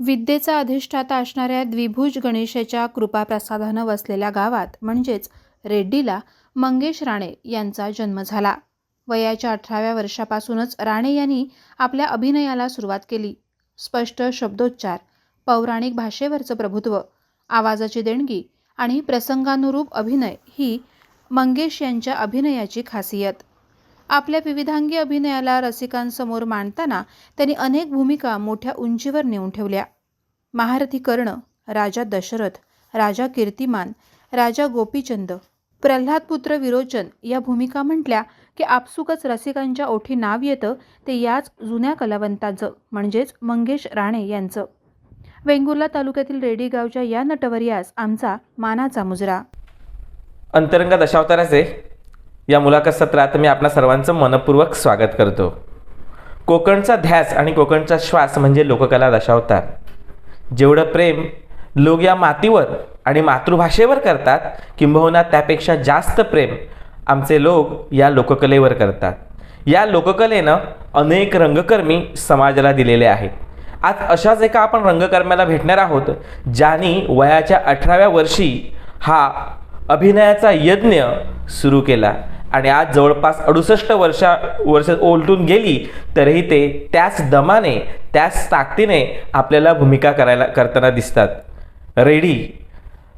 विद्येचा अधिष्ठाता असणाऱ्या द्विभुज गणेशाच्या कृपाप्रसादानं वसलेल्या गावात म्हणजेच रेड्डीला मंगेश राणे यांचा जन्म झाला. वयाच्या 18व्या वर्षापासूनच राणे यांनी आपल्या अभिनयाला सुरुवात केली. स्पष्ट शब्दोच्चार, पौराणिक भाषेवरचं प्रभुत्व, आवाजाची देणगी आणि प्रसंगानुरूप अभिनय ही मंगेश यांच्या अभिनयाची खासियत. आपल्या विविधांगी अभिनयाला रसिकांसमोर मांडताना त्यांनी अनेक भूमिका मोठ्या उंचीवर नेऊन ठेवल्या. महारथी कर्ण, राजा दशरथ, राजा कीर्तिमान, राजा गोपीचंद, प्रल्हादपुत्र विरोचन या भूमिका म्हटल्या की आपसुकच रसिकांच्या ओठी नाव येतं ते याच जुन्या कलावंताचं म्हणजेच मंगेश राणे यांचं. वेंगुर्ला तालुक्यातील रेडी गावच्या या नटवर्यास आमचा मानाचा मुजरा. अंतरंग दशावताराचे या मुलाखत सत्रात मी आपणा सर्वांचं मनपूर्वक स्वागत करतो. कोकणचा ध्यास आणि कोकणचा श्वास म्हणजे लोककला दशावतार. जेवढं प्रेम लोक या मातीवर आणि मातृभाषेवर करतात, किंबहुना त्यापेक्षा जास्त प्रेम आमचे लोक या लोककलेवर करतात. या लोककलेनं अनेक रंगकर्मी समाजाला दिलेले आहेत. आज अशाच एका आपण रंगकर्म्याला भेटणार आहोत, ज्यांनी वयाच्या 18व्या वर्षी हा अभिनयाचा यज्ञ सुरू केला आणि आज जवळपास 68 वर्ष ओलटून गेली तरीही ते त्याच दमाने त्याच ताकदीने आपल्याला भूमिका करताना दिसतात. रेडी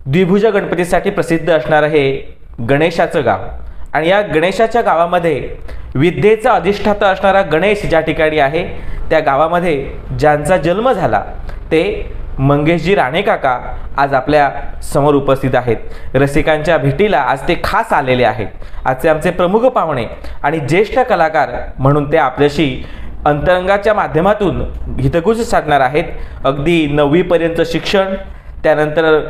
द्विभुज गणपतीसाठी प्रसिद्ध असणारं हे गणेशाचं गाव आणि या गणेशाच्या गावामध्ये विद्येचा अधिष्ठाता असणारा गणेश ज्या ठिकाणी आहे त्या गावामध्ये ज्यांचा जन्म झाला ते मंगेशजी राणे काका आज आपल्या समोर उपस्थित आहेत. रसिकांच्या भेटीला आज ते खास आलेले आहेत. आजचे आमचे प्रमुख पाहुणे आणि ज्येष्ठ कलाकार म्हणून ते आपल्याशी अंतरंगाच्या माध्यमातून हितगुज साधणार आहेत. अगदी 9वीपर्यंत शिक्षण, त्यानंतर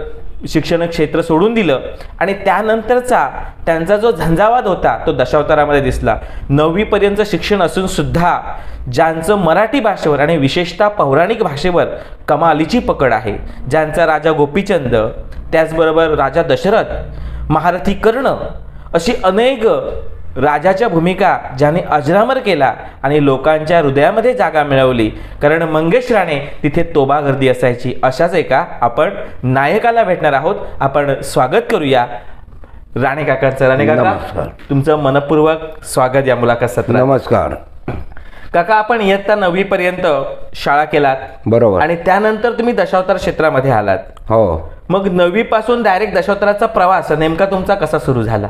शिक्षण क्षेत्र सोडून दिलं आणि त्यानंतरचा त्यांचा जो झंझावात होता तो दशावतारामध्ये दिसला. 9वीपर्यंत शिक्षण असून सुद्धा ज्यांचं मराठी भाषेवर आणि विशेषतः पौराणिक भाषेवर कमालीची पकड आहे, ज्यांचा राजा गोपीचंद, त्याचबरोबर राजा दशरथ, महारथी कर्ण अशी अनेक राजाच्या भूमिका ज्याने अजरामर केला आणि लोकांच्या हृदयामध्ये जागा मिळवली. कारण मंगेश राणे तिथे तोबा गर्दी असायची. अशाच एका आपण नायकाला भेटणार आहोत. आपण स्वागत करूया राणे काकांचं. राणे काका, तुमचं मनपूर्वक स्वागत या मुलाखत सत्रात. नमस्कार काका. आपण इयत्ता 9वीपर्यंत शाळा केलात, बरोबर, आणि त्यानंतर तुम्ही दशावतार क्षेत्रामध्ये आलात. हो. मग 9वी पासून डायरेक्ट दशावताराचा प्रवास नेमका तुमचा कसा सुरू झाला?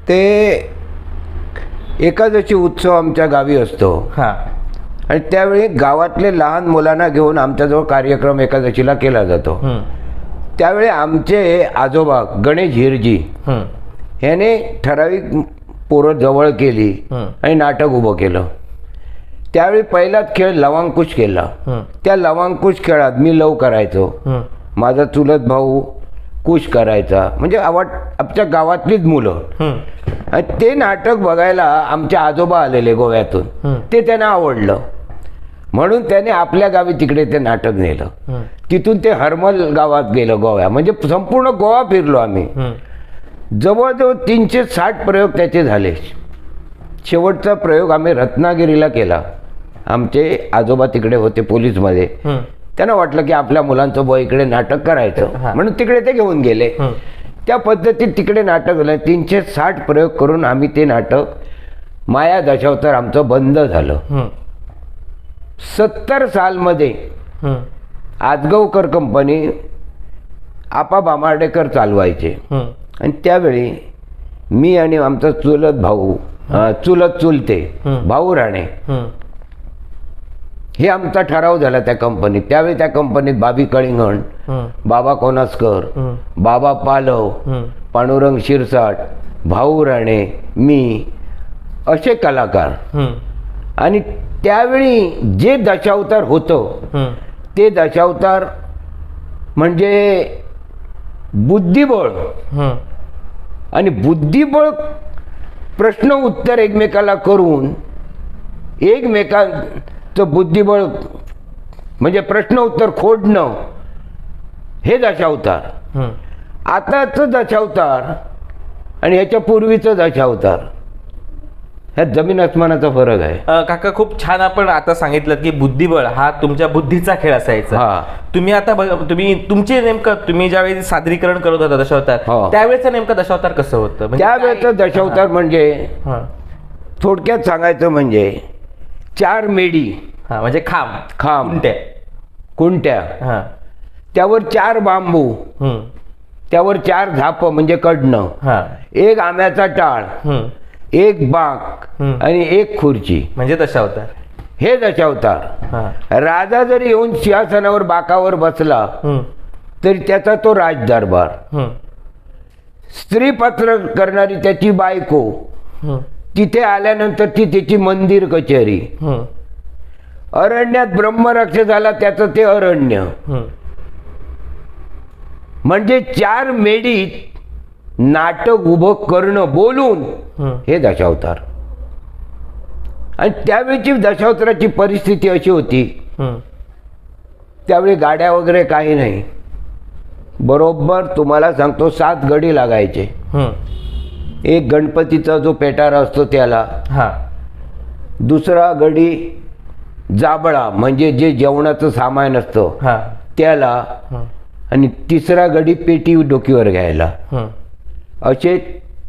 ते एकादशी उत्सव आमच्या गावी असतो. हां. आणि त्यावेळी गावातले लहान मुलांना घेऊन आमच्याजवळ कार्यक्रम एकादशीला केला जातो. त्यावेळी आमचे आजोबा गणेश हिरजी ह्याने ठराविक पोरं जवळ केली आणि नाटक उभं केलं. त्यावेळी पहिलाच खेळ लवांकुश केला. त्या लवांकुश खेळात मी लव करायचो, माझा चुलत भाऊ कुश करायचा, म्हणजे आमच्या गावातलीच मुलं. ते नाटक बघायला आमचे आजोबा आलेले गोव्यातून, ते त्यांना आवडलं म्हणून त्याने आपल्या गावी तिकडे ते नाटक नेलं. तिथून ते हरमल गावात गेलं गोव्या, म्हणजे संपूर्ण गोवा फिरलो आम्ही. जवळजवळ 360 प्रयोग त्याचे झाले. शेवटचा प्रयोग आम्ही रत्नागिरीला केला. आमचे आजोबा तिकडे होते पोलीसमध्ये. त्यांना वाटलं की आपल्या मुलांचं बुवा इकडे नाटक करायचं म्हणून तिकडे ते घेऊन गेले. त्या पद्धतीत तिकडे नाटक झालं. 360 प्रयोग करून आम्ही ते नाटक माया दशावतार आमचं बंद झालं. 70 सालमध्ये आजगावकर कंपनी आपा बामार्डेकर चालवायचे आणि त्यावेळी मी आणि आमचा चुलत भाऊ, चुलते भाऊ राणे, हे आमचा ठराव झाला त्या कंपनीत. त्यावेळी त्या कंपनीत बाबी कळिंगण, बाबा कोणासकर, बाबा पालव, पांडुरंग शिरसाट, भाऊ राणे, मी असे कलाकार. आणि त्यावेळी जे दशावतार होतं ते दशावतार म्हणजे बुद्धिबळ. हम्म. आणि बुद्धिबळ प्रश्न उत्तर एकमेकाला करून एकमेकांचं बुद्धिबळ म्हणजे प्रश्न उत्तर खोडणं हे दशावतार. हम्म. आताचं दशावतार आणि ह्याच्या पूर्वीचं दशावतार ह्यात जमीन आसमानाचा फरक आहे. काका खूप छान आपण आता सांगितलं की बुद्धिबळ हा तुमच्या बुद्धीचा खेळ असायचा. हा. तुम्ही आता तुम्ही तुमचे नेमकं तुम्ही ज्यावेळी सादरीकरण करत होता दशावतार हो. त्यावेळेचं नेमकं दशावतार कसं होतं म्हणजे त्यावेळेचं दशावतार म्हणजे हा. थोडक्यात सांगायचं म्हणजे 4 मेढी, हा म्हणजे खांब खांब, कुंट्या, हा. त्यावर 4 बांबू, हम्म. त्यावर 4 झाप म्हणजे कडणं, हा. एक आंब्याचा टाळ, हम्म. एक बाक हम्म. आणि एक खुर्ची, म्हणजे दशावतार. हे दशावतार. हा. राजा जरी येऊन सिंहासनावर बाकावर बसला हम्म. तरी त्याचा तो राजदरबार. हम्म. स्त्री पत्र करणारी त्याची बायको, हम्म. तिथे आल्यानंतर ती त्याची मंदिर कचेरी. हम्म. अरण्यात ब्रह्मराक्ष झाला त्याचं ते अरण्य. हम्म. म्हणजे 4 मेढीत नाटक उभं करणं बोलून हम्म. हे दशावतार. आणि त्यावेळची दशावताराची परिस्थिती अशी होती, हम्म. त्यावेळी गाड्या वगैरे काही नाही. बरोबर तुम्हाला सांगतो 7 गडी लागायचे. हम्म. एक गणपतीचा जो पेटारा असतो त्याला, हा. दुसरा गडी जाबळा म्हणजे जे जेवणाचं सामान असतं हा. त्याला, हम्म. आणि तिसरा गडी पेटी डोकीवर घ्यायला. हम्म. असे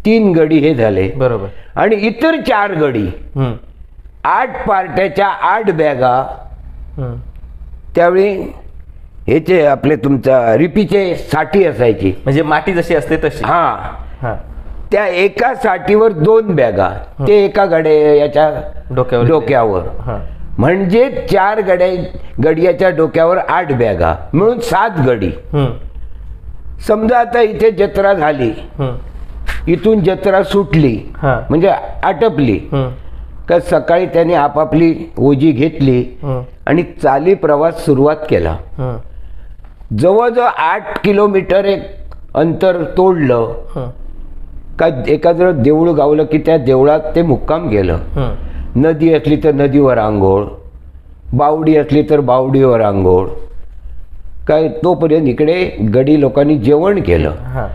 3 गडी हे झाले. बरोबर. आणि इतर 4 गडी, हम्म. 8 पार्ट्याच्या 8 बॅगा. हम्म. त्यावेळी ह्याचे आपले तुमचा रिपीचे साठी असायची. म्हणजे माती जशी असते तशी. हा. हा. त्या एका साठीवर 2 बॅगा, ते एका याच्या डोक्यावर. हा. म्हणजे 4 गडियाच्या डोक्यावर 8 बॅगा मिळून 7 गडी. हम्म. समजा आता इथे जत्रा झाली, हम्म. इथून जत्रा सुटली हा. म्हणजे आटपली हम्म. का सकाळी त्याने आपापली ओजी घेतली हम्म. आणि चाली प्रवास सुरुवात केला. हम्म. जवळजवळ 8 किलोमीटर एक अंतर तोडलं हम्म. का एखादं देऊळ गावलं की त्या देवळात ते मुक्काम केलं. हम्म. नदी असली तर नदीवर आंघोळ, बावडी असली तर बावडीवर आंघोळ, काय तोपर्यंत इकडे गडी लोकांनी जेवण केलं. हा.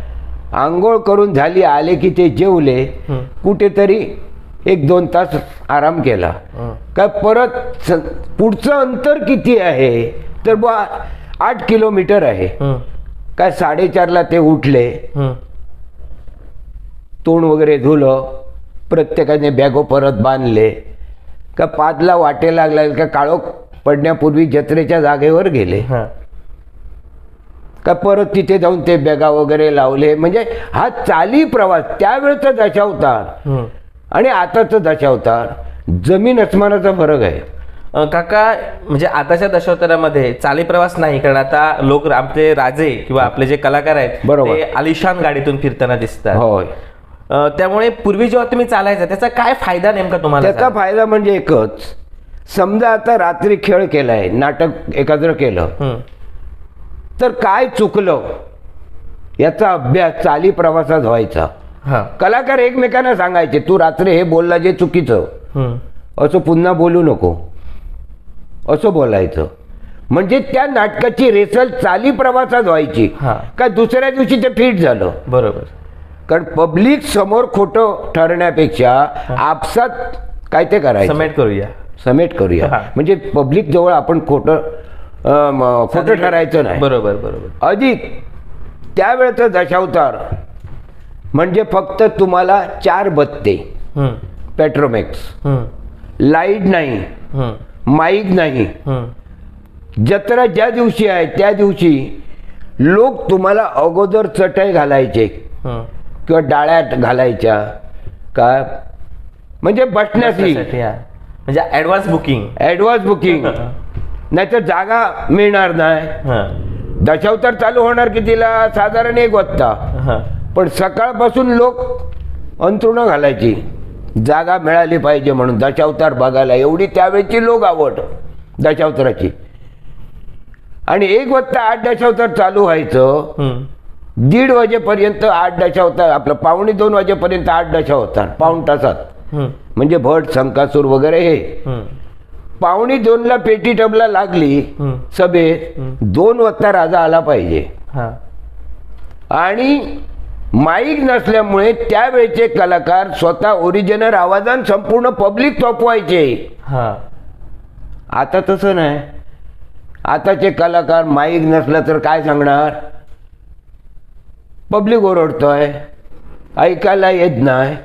आंघोळ करून झाली, आले की ते जेवले, हम्म. कुठेतरी 1-2 तास आराम केला. हम्म. काय परत पुढचं अंतर किती आहे तर बा 8 किलोमीटर आहे. हम्म. काय 4:30ला ते उठले, हम्म. तोंड वगैरे धुलं, प्रत्येकाने बॅगो परत बांधले का 5ला वाटे लागला का काळोख पडण्यापूर्वी जत्रेच्या जागेवर गेले. हा. का परत तिथे जाऊन ते बॅगा वगैरे लावले. म्हणजे हा चाली प्रवास त्यावेळेचा दशावतार हम्म. आणि आताचं दशावतार जमीन आसमानाचा फरक आहे. काका म्हणजे आताच्या दशावतारामध्ये चाली प्रवास नाही, कारण आता लोक आपले राजे किंवा आपले जे कलाकार आहेत बरोबर. ते आलिशान गाडीतून फिरताना दिसतात. होय. त्यामुळे पूर्वी जेव्हा तुम्ही चालायचा त्याचा काय फायदा नेमका तुम्हाला त्याचा फायदा म्हणजे एकच, समजा आता रात्री खेळ केलाय, नाटक एखादं केलं हम्म. तर काय चुकलं याचा अभ्यास चाली प्रवासात व्हायचा. हा. कलाकार एकमेकांना सांगायचे, तू रात्री हे बोलला जे चुकीचं, हम्म. असं पुन्हा बोलू नको, असं बोलायचं. म्हणजे त्या नाटकाची रेसल चाली प्रवासात व्हायची. हा. का दुसऱ्या दिवशी ते फिट झालं. बरोबर. कारण पब्लिक समोर खोटं ठरण्यापेक्षा आपसात काय ते करायचं, समेट करूया. हा. म्हणजे पब्लिक जवळ आपण खोटं ठरायचं नाही. बरोबर बरोबर. अधिक त्यावेळेचं दशावतार म्हणजे फक्त तुम्हाला 4 बत्ते, हम्म. पेट्रोमॅक्स, हम्म. लाईट नाही, हम्म. माईक नाही. हम्म. जत्रा ज्या दिवशी आहे त्या दिवशी लोक तुम्हाला अगोदर चटई घालायचे हम्म. किंवा डाळ्यात घालायच्या का, म्हणजे बसण्यासाठी म्हणजे ऍडव्हान्स बुकिंग. ऍडव्हान्स बुकिंग, नाहीतर जागा मिळणार नाही. दशावतार चालू होणार कितीला, साधारण 1 वाजता. पण सकाळपासून लोक अंथरुणं घालायची, जागा मिळाली पाहिजे म्हणून दशावतार बघायला. एवढी त्यावेळची लोक आवड दशावताराची. आणि 1:08 दशावतार चालू व्हायचं, 1:30 वाजेपर्यंत 8 दशावतार, आपलं 1:45 वाजेपर्यंत 8 दशावतार, पाऊण तासात. म्हणजे भट, संकासूर वगैरे हे. 1:45 पेटी टबला लागली सभेत, 2 वाजता राजा आला पाहिजे. आणि माईक नसल्यामुळे त्यावेळेचे कलाकार स्वतः ओरिजिनल आवाजान संपूर्ण पब्लिक थोपवायचे. आता तसं नाही. आताचे कलाकार माईक नसला तर काय सांगणार, पब्लिक ओरडतोय, ऐकायला येत नाही,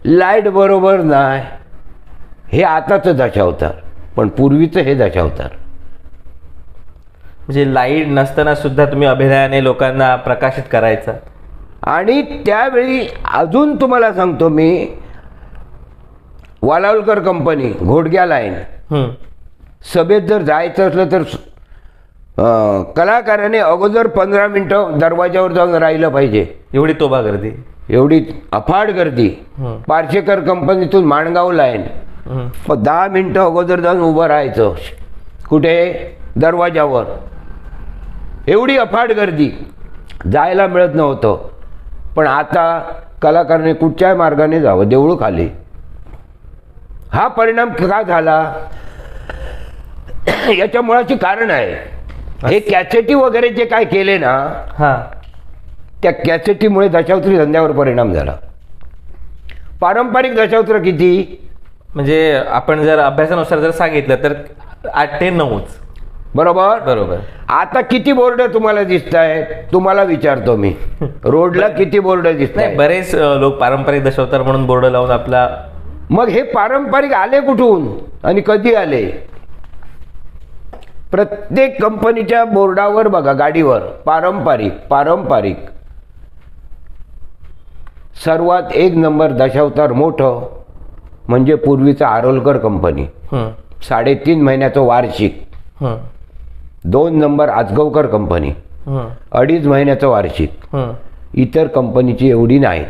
लाईट बरोबर नाही. हे आताचं दशावतार, पण पूर्वीचं हे दशावतार. म्हणजे लाईट नसताना सुद्धा तुम्ही अभिनयाने लोकांना प्रकाशित करायचा. आणि त्यावेळी अजून तुम्हाला सांगतो मी, वालावलकर कंपनी, घोडग्या लाईन, सभेत जर जायचं असलं तर कलाकाराने अगोदर 15 मिनिटं दरवाजावर जाऊन राहिलं पाहिजे. एवढी तोबा गर्दी, एवढी अफाट गर्दी. पारशेकर कंपनीतून माणगाव लाईन, 10 मिनिटं अगोदर जाऊन उभं राहायचं. कुठे? दरवाजावर. एवढी अफाट गर्दी, जायला मिळत नव्हतं. पण आता कलाकाराने कुठच्याही मार्गाने जावं, देऊळ खाली. हा परिणाम का झाला? याच्या मुळाची कारण आहे. हे कॅसेटी वगैरे जे काय केले ना, त्या कॅसेटीमुळे दशावतारी धंद्यावर परिणाम झाला. पारंपरिक दशावतार किती? म्हणजे आपण जर अभ्यासानुसार जर सांगितलं तर 8 ते 9. बरोबर बरोबर. आता किती बोर्ड तुम्हाला दिसत आहेत? तुम्हाला विचारतो मी, रोडला किती बोर्ड दिसत आहेत? बरेच लोक पारंपरिक दशावतार म्हणून बोर्ड लावून आपला. मग हे पारंपरिक आले कुठून आणि कधी आले? प्रत्येक कंपनीच्या बोर्डावर बघा, गाडीवर पारंपरिक पारंपरिक. सर्वात 1 नंबर दशावतार मोठं म्हणजे पूर्वीचा आरोलकर कंपनी, 3.5 महिन्याचं वार्षिक. 2 नंबर आजगावकर कंपनी, 2.5 महिन्याचं वार्षिक. इतर कंपनीची एवढी नाहीत.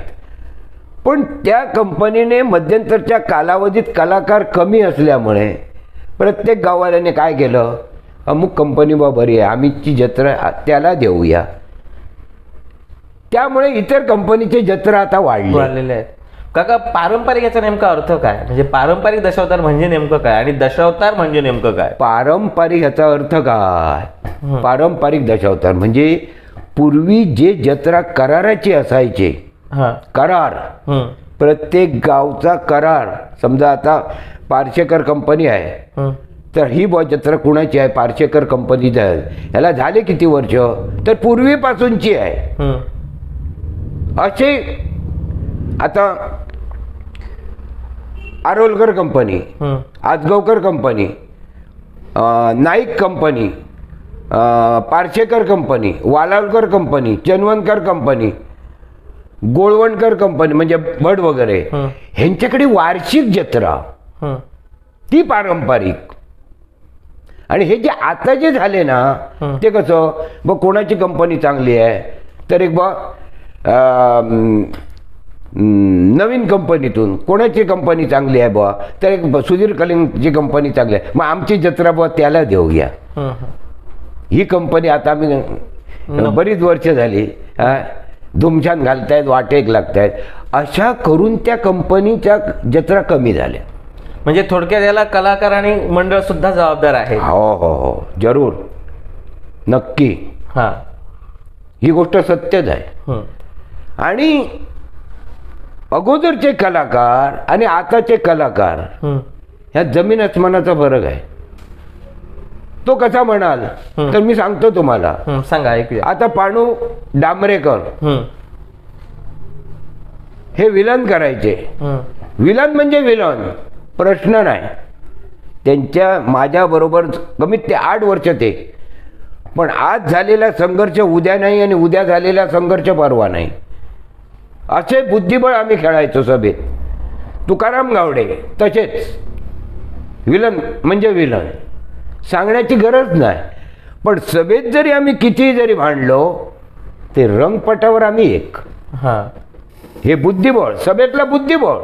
पण त्या कंपनीने मध्यंतरच्या कालावधीत कलाकार कमी असल्यामुळे प्रत्येक गाववाल्याने काय केलं, अमुक कंपनी बा बरी आहे, आम्हीची जत्रा त्याला देऊया. त्यामुळे इतर कंपनीचे जत्रा आता वाढलेले आहेत. काका, पारंपरिक याचा नेमका अर्थ काय? म्हणजे पारंपरिक दशावतार म्हणजे नेमकं काय आणि दशावतार म्हणजे नेमकं काय? पारंपरिक याचा अर्थ काय? पारंपरिक दशावतार म्हणजे पूर्वी जे जत्रा कराराची असायचे, करार, प्रत्येक गावचा करार. समजा आता पारशेकर कंपनी आहे, तर ही जत्रा कुणाची आहे? पारशेकर कंपनीची आहे. याला झाले किती वर्ष? तर पूर्वीपासूनची आहे. असे आता Arolkar company, Ajgaonkar company, Naik company, Parshekar company, Walawalkar company, Chanwankar company, Golwankar company म्हणजे भट वगैरे, ह्यांच्याकडे वार्षिक जत्रा, ती पारंपरिक. आणि हे जे आता जे झाले ना, ते कसं, मग कोणाची कंपनी चांगली आहे तर एक बा नवीन कंपनीतून कोणाची कंपनी चांगली आहे बुवा, तर एक सुधीर कलिंगची कंपनी चांगली आहे, मग आमची जत्रा बुवा त्याला देऊया. ही कंपनी आता आम्ही बरीच वर्ष झाली धुमछान घालतायत, वाटेक लागतायत. अशा करून त्या कंपनीच्या जत्रा कमी झाल्या. म्हणजे थोडक्यात याला कलाकार आणि मंडळ सुद्धा जबाबदार आहे. हो हो हो, जरूर, नक्की. ही गोष्ट सत्यच आहे. आणि अगोदरचे कलाकार आणि आताचे कलाकार ह्या जमीन आसमानाचा फरक आहे. तो कसा म्हणाल तर मी सांगतो तुम्हाला. सांगा, ऐकूया. आता पांडू डांबरेकर हे विलन करायचे. विलन म्हणजे विलन, प्रश्न नाही. त्यांच्या माझ्याबरोबर कमीत ते 8 वर्ष ते. पण आज झालेला संघर्ष उद्या नाही आणि उद्या झालेला संघर्ष परवा नाही, असे बुद्धिबळ आम्ही खेळायचो सभेत. तुकाराम गावडे तसेच, विलन म्हणजे विलन, सांगण्याची गरज नाही. पण सभेत जरी आम्ही कितीही जरी भांडलो, ते रंगपटावर आम्ही एक. हे बुद्धिबळ, सभेतला बुद्धिबळ.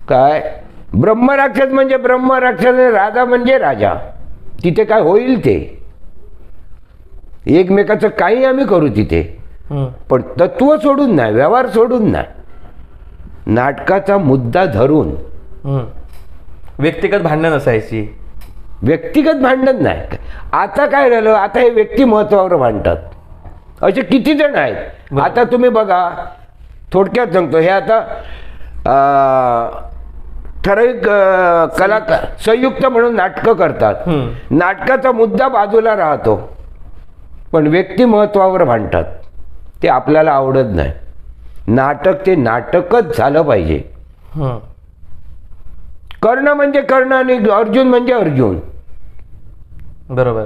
काय ब्रह्मराक्षस म्हणजे ब्रह्मराक्षस, राजा म्हणजे राजा. तिथे काय होईल ते एकमेकाचं काही आम्ही करू तिथे, पण तत्व सोडून नाही, व्यवहार सोडून नाही, नाटकाचा मुद्दा धरून. व्यक्तिगत भांडण असायची. व्यक्तिगत भांडण नाही. आता काय झालं, आता हे व्यक्तिमत्वावर भांडतात. असे किती जण आहेत. आता तुम्ही बघा, थोडक्यात सांगतो, हे आता ठराविक कलाकार संयुक्त म्हणून नाटकं करतात. नाटकाचा मुद्दा बाजूला राहतो, पण व्यक्तिमत्वावर भांडतात. ते आपल्याला आवडत नाही. नाटक ते नाटकच झालं पाहिजे. कर्ण म्हणजे कर्ण आणि अर्जुन म्हणजे अर्जुन. बरोबर.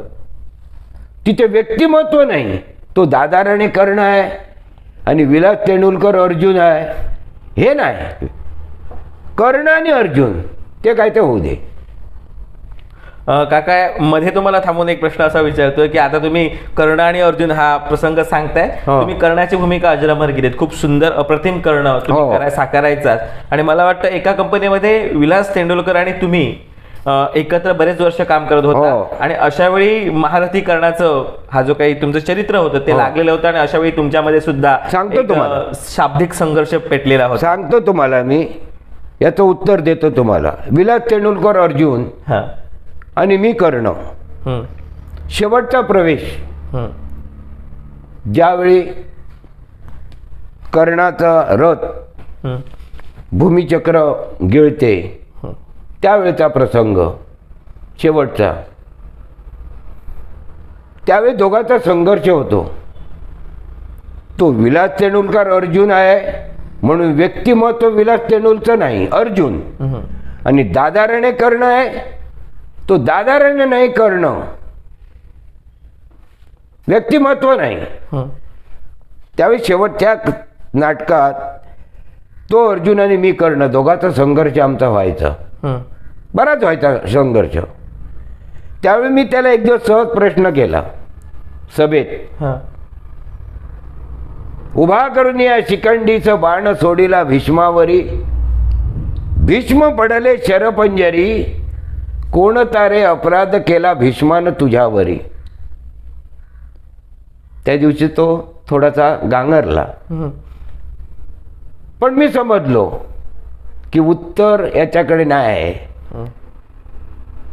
तिथे व्यक्तिमत्व नाही. तो दादा राणे कर्ण आहे आणि विलास तेंडुलकर अर्जुन आहे, हे नाही. कर्ण आणि अर्जुन ते काय ते होऊ दे. काका, मध्ये तुम्हाला थांबून एक प्रश्न असा विचारतोय की आता तुम्ही कर्ण आणि अर्जुन हा प्रसंग सांगताय. तुम्ही कर्णाची भूमिका अजरामर केलीत. खूप सुंदर अप्रतिम कर्ण तुम्ही साकारायचा. आणि मला वाटतं एका कंपनीमध्ये विलास तेंडुलकर आणि तुम्ही एकत्र बरेच वर्ष काम करत होता. आणि अशा वेळी महारथी कर्णाचं हा जो काही तुमचं चरित्र होतं ते लागलेलं होतं. आणि अशा वेळी तुमच्यामध्ये सुद्धा सांगतो तुम्हाला शाब्दिक संघर्ष पेटलेला होता. सांगतो तुम्हाला, मी याचं उत्तर देतो तुम्हाला. विलास तेंडुलकर अर्जुन आणि मी कर्ण. शेवटचा प्रवेश ज्यावेळी कर्णाचा रथ भूमिचक्र गिळते त्यावेळेचा प्रसंग शेवटचा. त्यावेळी दोघांचा संघर्ष होतो. तो विलास तेंडुलकर अर्जुन आहे म्हणून व्यक्तिमत्व विलास तेंडुलकर नाही, अर्जुन. आणि दादा राणे कर्ण आहे, तो दादा राणे नाही, कर्ण. व्यक्तिमत्व नाही. त्यावेळी शेवटच्या नाटकात तो अर्जुन आणि मी कर्ण दोघांचा संघर्ष आमचा व्हायचा. बराच व्हायचा संघर्ष. त्यावेळी मी त्याला एक दिवस सहज प्रश्न केला सभेत. उभा करून या शिखंडीचं बाण सोडीला भीष्मावरी, भीष्म पडले शरपंजरी, कोणता रे अपराध केला भीष्मान तुझ्यावरी. त्या दिवशी तो थोडासा गांगरला, पण मी समजलो की उत्तर याच्याकडे नाही आहे.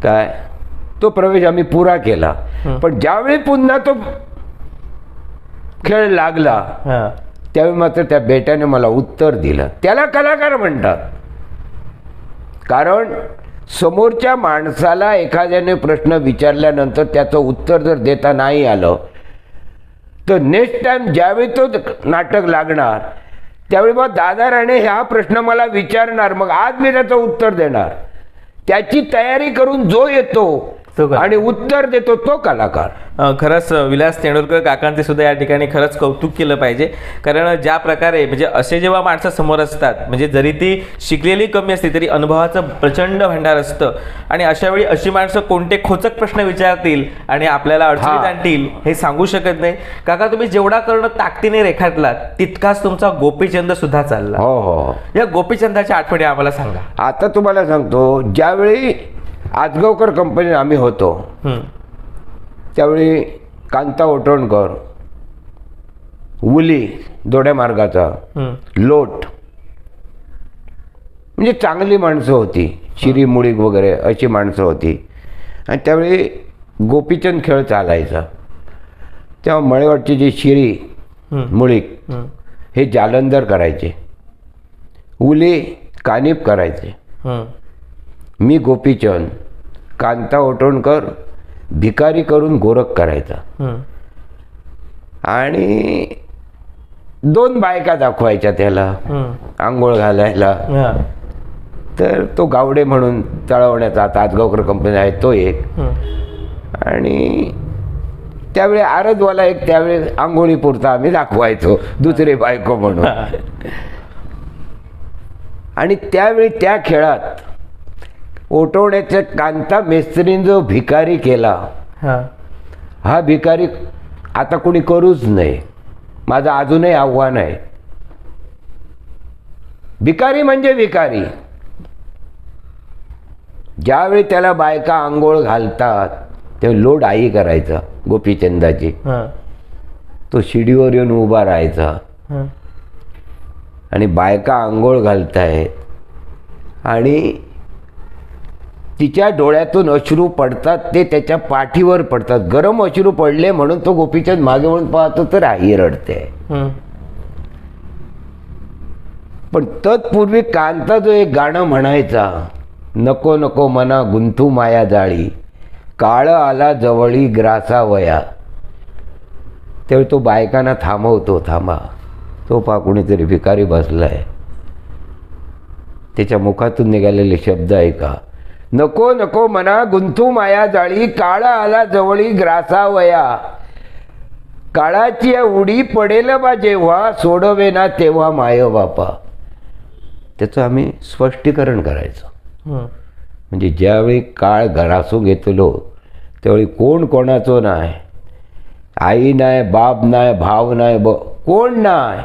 काय तो प्रवेश आम्ही पुरा केला. पण ज्यावेळी पुन्हा तो खेळ लागला त्यावेळी मात्र त्या बेट्याने मला उत्तर दिलं. त्याला कलाकार म्हणतात. कारण समोरच्या माणसाला एखाद्याने प्रश्न विचारल्यानंतर त्याचं उत्तर जर देता नाही आलं तर नेक्स्ट टाइम ज्यावेळी तो नाटक लागणार त्यावेळी मग दादा राणे हा प्रश्न मला विचारणार, मग आज मी त्याचं उत्तर देणार. त्याची तयारी करून जो येतो आणि उत्तर देतो तो कलाकार. खरंच विलास तेंडुलकर काकांचे सुद्धा या ठिकाणी खरंच कौतुक केलं पाहिजे. कारण ज्या प्रकारे म्हणजे असे जेव्हा माणसं समोर असतात, म्हणजे जरी ती शिकलेली कमी असली तरी अनुभवाचं प्रचंड भांडार असतं. आणि अशा वेळी अशी माणसं कोणते खोचक प्रश्न विचारतील आणि आपल्याला अडचणीत आणतील हे सांगू शकत नाही. काका, तुम्ही जेवढा कर्ण ताकदीने रेखाटलात तितकाच तुमचा गोपीचंद सुद्धा चालला. हो. या गोपीचंदाच्या आठवणी आम्हाला सांगा. आता तुम्हाला सांगतो, ज्यावेळी आजगावकर कंपनीत आम्ही होतो त्यावेळी कांता ओटोणकर, उली दोड्या मार्गाचा, लोट, म्हणजे चांगली माणसं होती. शिरी मुळीक वगैरे अशी माणसं होती. आणि त्यावेळी गोपीचंद खेळ चालायचा. तेव्हा मळेवाडची जी शिरी मुळीक हे जालंधर करायचे, उली कानिप करायचे, मी गोपीचंद, कांता ओटोणकर भिकारी करून गोरख करायचा. आणि 2 बायका दाखवायच्या त्याला आंघोळ घालायला. तर तो गावडे म्हणून तळवण्याचा आता आजगावकर कंपनी आहे तो एक. आणि त्यावेळी आरदवाला एक, त्यावेळी आंघोळीपुरता आम्ही दाखवायचो दुसरे बायको म्हणून. आणि त्यावेळी त्या खेळात ओटवण्याच्या कांता मेस्त्रीने जो भिकारी केला, हा भिकारी आता कोणी करूच नाही. माझं अजूनही आव्हान आहे. भिकारी म्हणजे भिकारी. ज्यावेळी त्याला बायका आंघोळ घालतात तेव्हा लोड आई करायचा गोपीचंदाची. तो शिडीवर येऊन उभा राहायचा आणि बायका आंघोळ घालतायत आणि तिच्या डोळ्यातून अश्रू पडतात, ते त्याच्या पाठीवर पडतात. गरम अश्रू पडले म्हणून तो गोपीचंद मागे वळून पाहतो तर आई रडते. पण तत्पूर्वी कांता जो एक गाणं म्हणायचा, नको नको मना गुंथू माया जाळी, काळ आला जवळी ग्रासावया. त्यावेळी तो बायकांना थांबवतो, थांबा, तो पहा कुणीतरी भिकारी बसलाय. त्याच्या मुखातून निघालेले शब्द ऐका, नको नको मना गुंथू माया जाळी, काळ आला जवळी ग्रासावया. काळाची उडी पडेल बा जेव्हा, सोडवे ना तेव्हा माय बापा. त्याचं आम्ही स्पष्टीकरण करायचं. म्हणजे ज्यावेळी काळ ग्रासून घेतलो त्यावेळी कोण कोणाचं नाही, आई नाही, बाप नाही, भाव नाही, कोण नाही.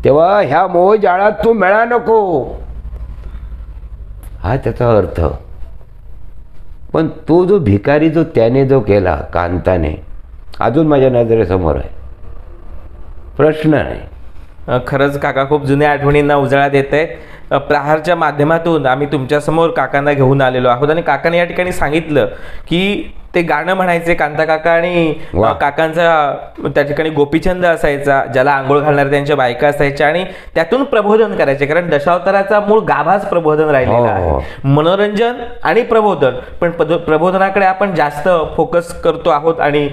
तेव्हा ह्या मोहजाळात तू मिळा नको, हा त्याचा अर्थ. पण तो जो भिकारी जो त्याने जो केला कांताने, अजून माझ्या नजरेसमोर आहे, प्रश्न नाही. खरंच काका खूप जुन्या आठवणींना उजाळा देत आहे. प्रहारच्या माध्यमातून आम्ही तुमच्यासमोर काकांना घेऊन आलेलो आहोत आणि काकाने या ठिकाणी सांगितलं की ते गाणं म्हणायचे कांता काका आणि काकांचा त्या ठिकाणी गोपीचंद असायचा, ज्याला आंघोळ घालणारे त्यांच्या बायका असायच्या आणि त्यातून प्रबोधन करायचे. कारण दशावताराचा मूळ गाभाच प्रबोधन राहिलेला आहे, मनोरंजन आणि प्रबोधन. पण प्रबोधनाकडे आपण जास्त फोकस करतो आहोत आणि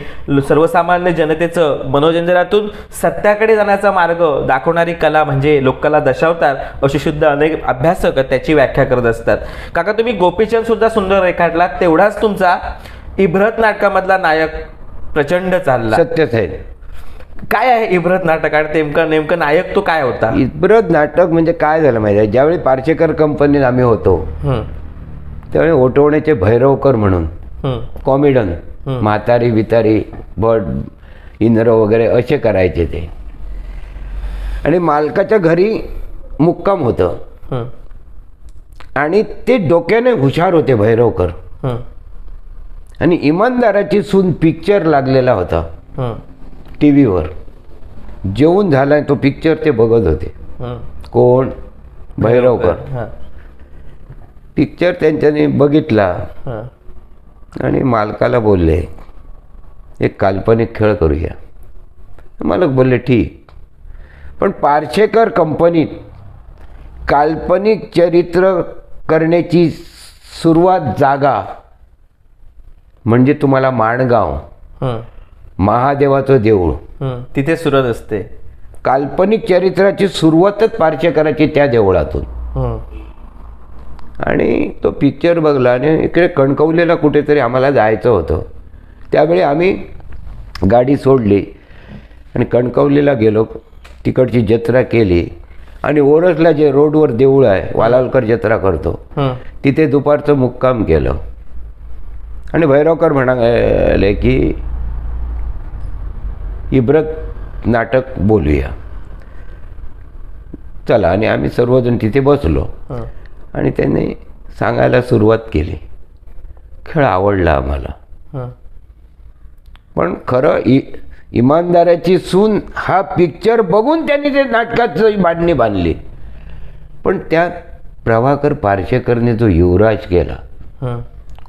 सर्वसामान्य जनतेचं मनोरंजनातून सत्याकडे जाण्याचा मार्ग दाखवणारी कला म्हणजे लोककला दशावतार अशी सुद्धा अनेक अभ्यासक त्याची व्याख्या करत असतात. काका तुम्ही गोपीचंद सुद्धा सुंदर रेखाटला, तेवढाच तुमचा इब्रत नाटकामधला नायक प्रचंड चालला. सत्यच आहे. काय आहे इब्रत नाटक आणि नेमकं नायक तो काय होता? इब्रत नाटक म्हणजे काय झालं माहिती आहे, ज्यावेळी पार्शेकर कंपनीत आम्ही होतो त्यावेळी ओटवण्याचे भैरवकर म्हणून कॉमेडन, म्हातारी बितारी भट इंद्र वगैरे असे करायचे ते. आणि मालकाच्या घरी मुक्काम होतं आणि ते डोक्याने हुशार होते भैरवकर. आणि इमानदाराची सून पिक्चर लागलेला होता टी व्हीवर. जेवून झाला तो पिक्चर ते बघत होते. कोण? भैरवकर. पिक्चर त्यांच्याने बघितला आणि मालकाला बोलले एक काल्पनिक खेळ करूया. मालक बोलले ठीक, पण पार्शेकर कंपनीत काल्पनिक चरित्र करण्याची सुरुवात जागा म्हणजे तुम्हाला माणगाव, महादेवाचं देऊळ, तिथे सुरुवात असते. काल्पनिक चरित्राची सुरुवातच पार्शेकराची त्या देवळातून. आणि तो पिक्चर बघला आणि इकडे कणकवलीला कुठेतरी आम्हाला जायचं होतं. त्यावेळी आम्ही गाडी सोडली आणि कणकवलीला गेलो, तिकडची जत्रा केली आणि ओरसला जे रोडवर देऊळ आहे, वालावलकर जत्रा करतो, तिथे दुपारचं मुक्काम केलं. आणि भैरवकर म्हणाले की इब्रत नाटक बोलूया, चला. आणि आम्ही सर्वजण तिथे बसलो आणि त्यांनी सांगायला सुरुवात केली. खेळ आवडला आम्हाला. पण खरं इमानदाराची सून हा पिक्चर बघून त्यांनी ते नाटकाची मांडणी बांधली. पण त्यात प्रभाकर पार्शेकरने जो युवराज केला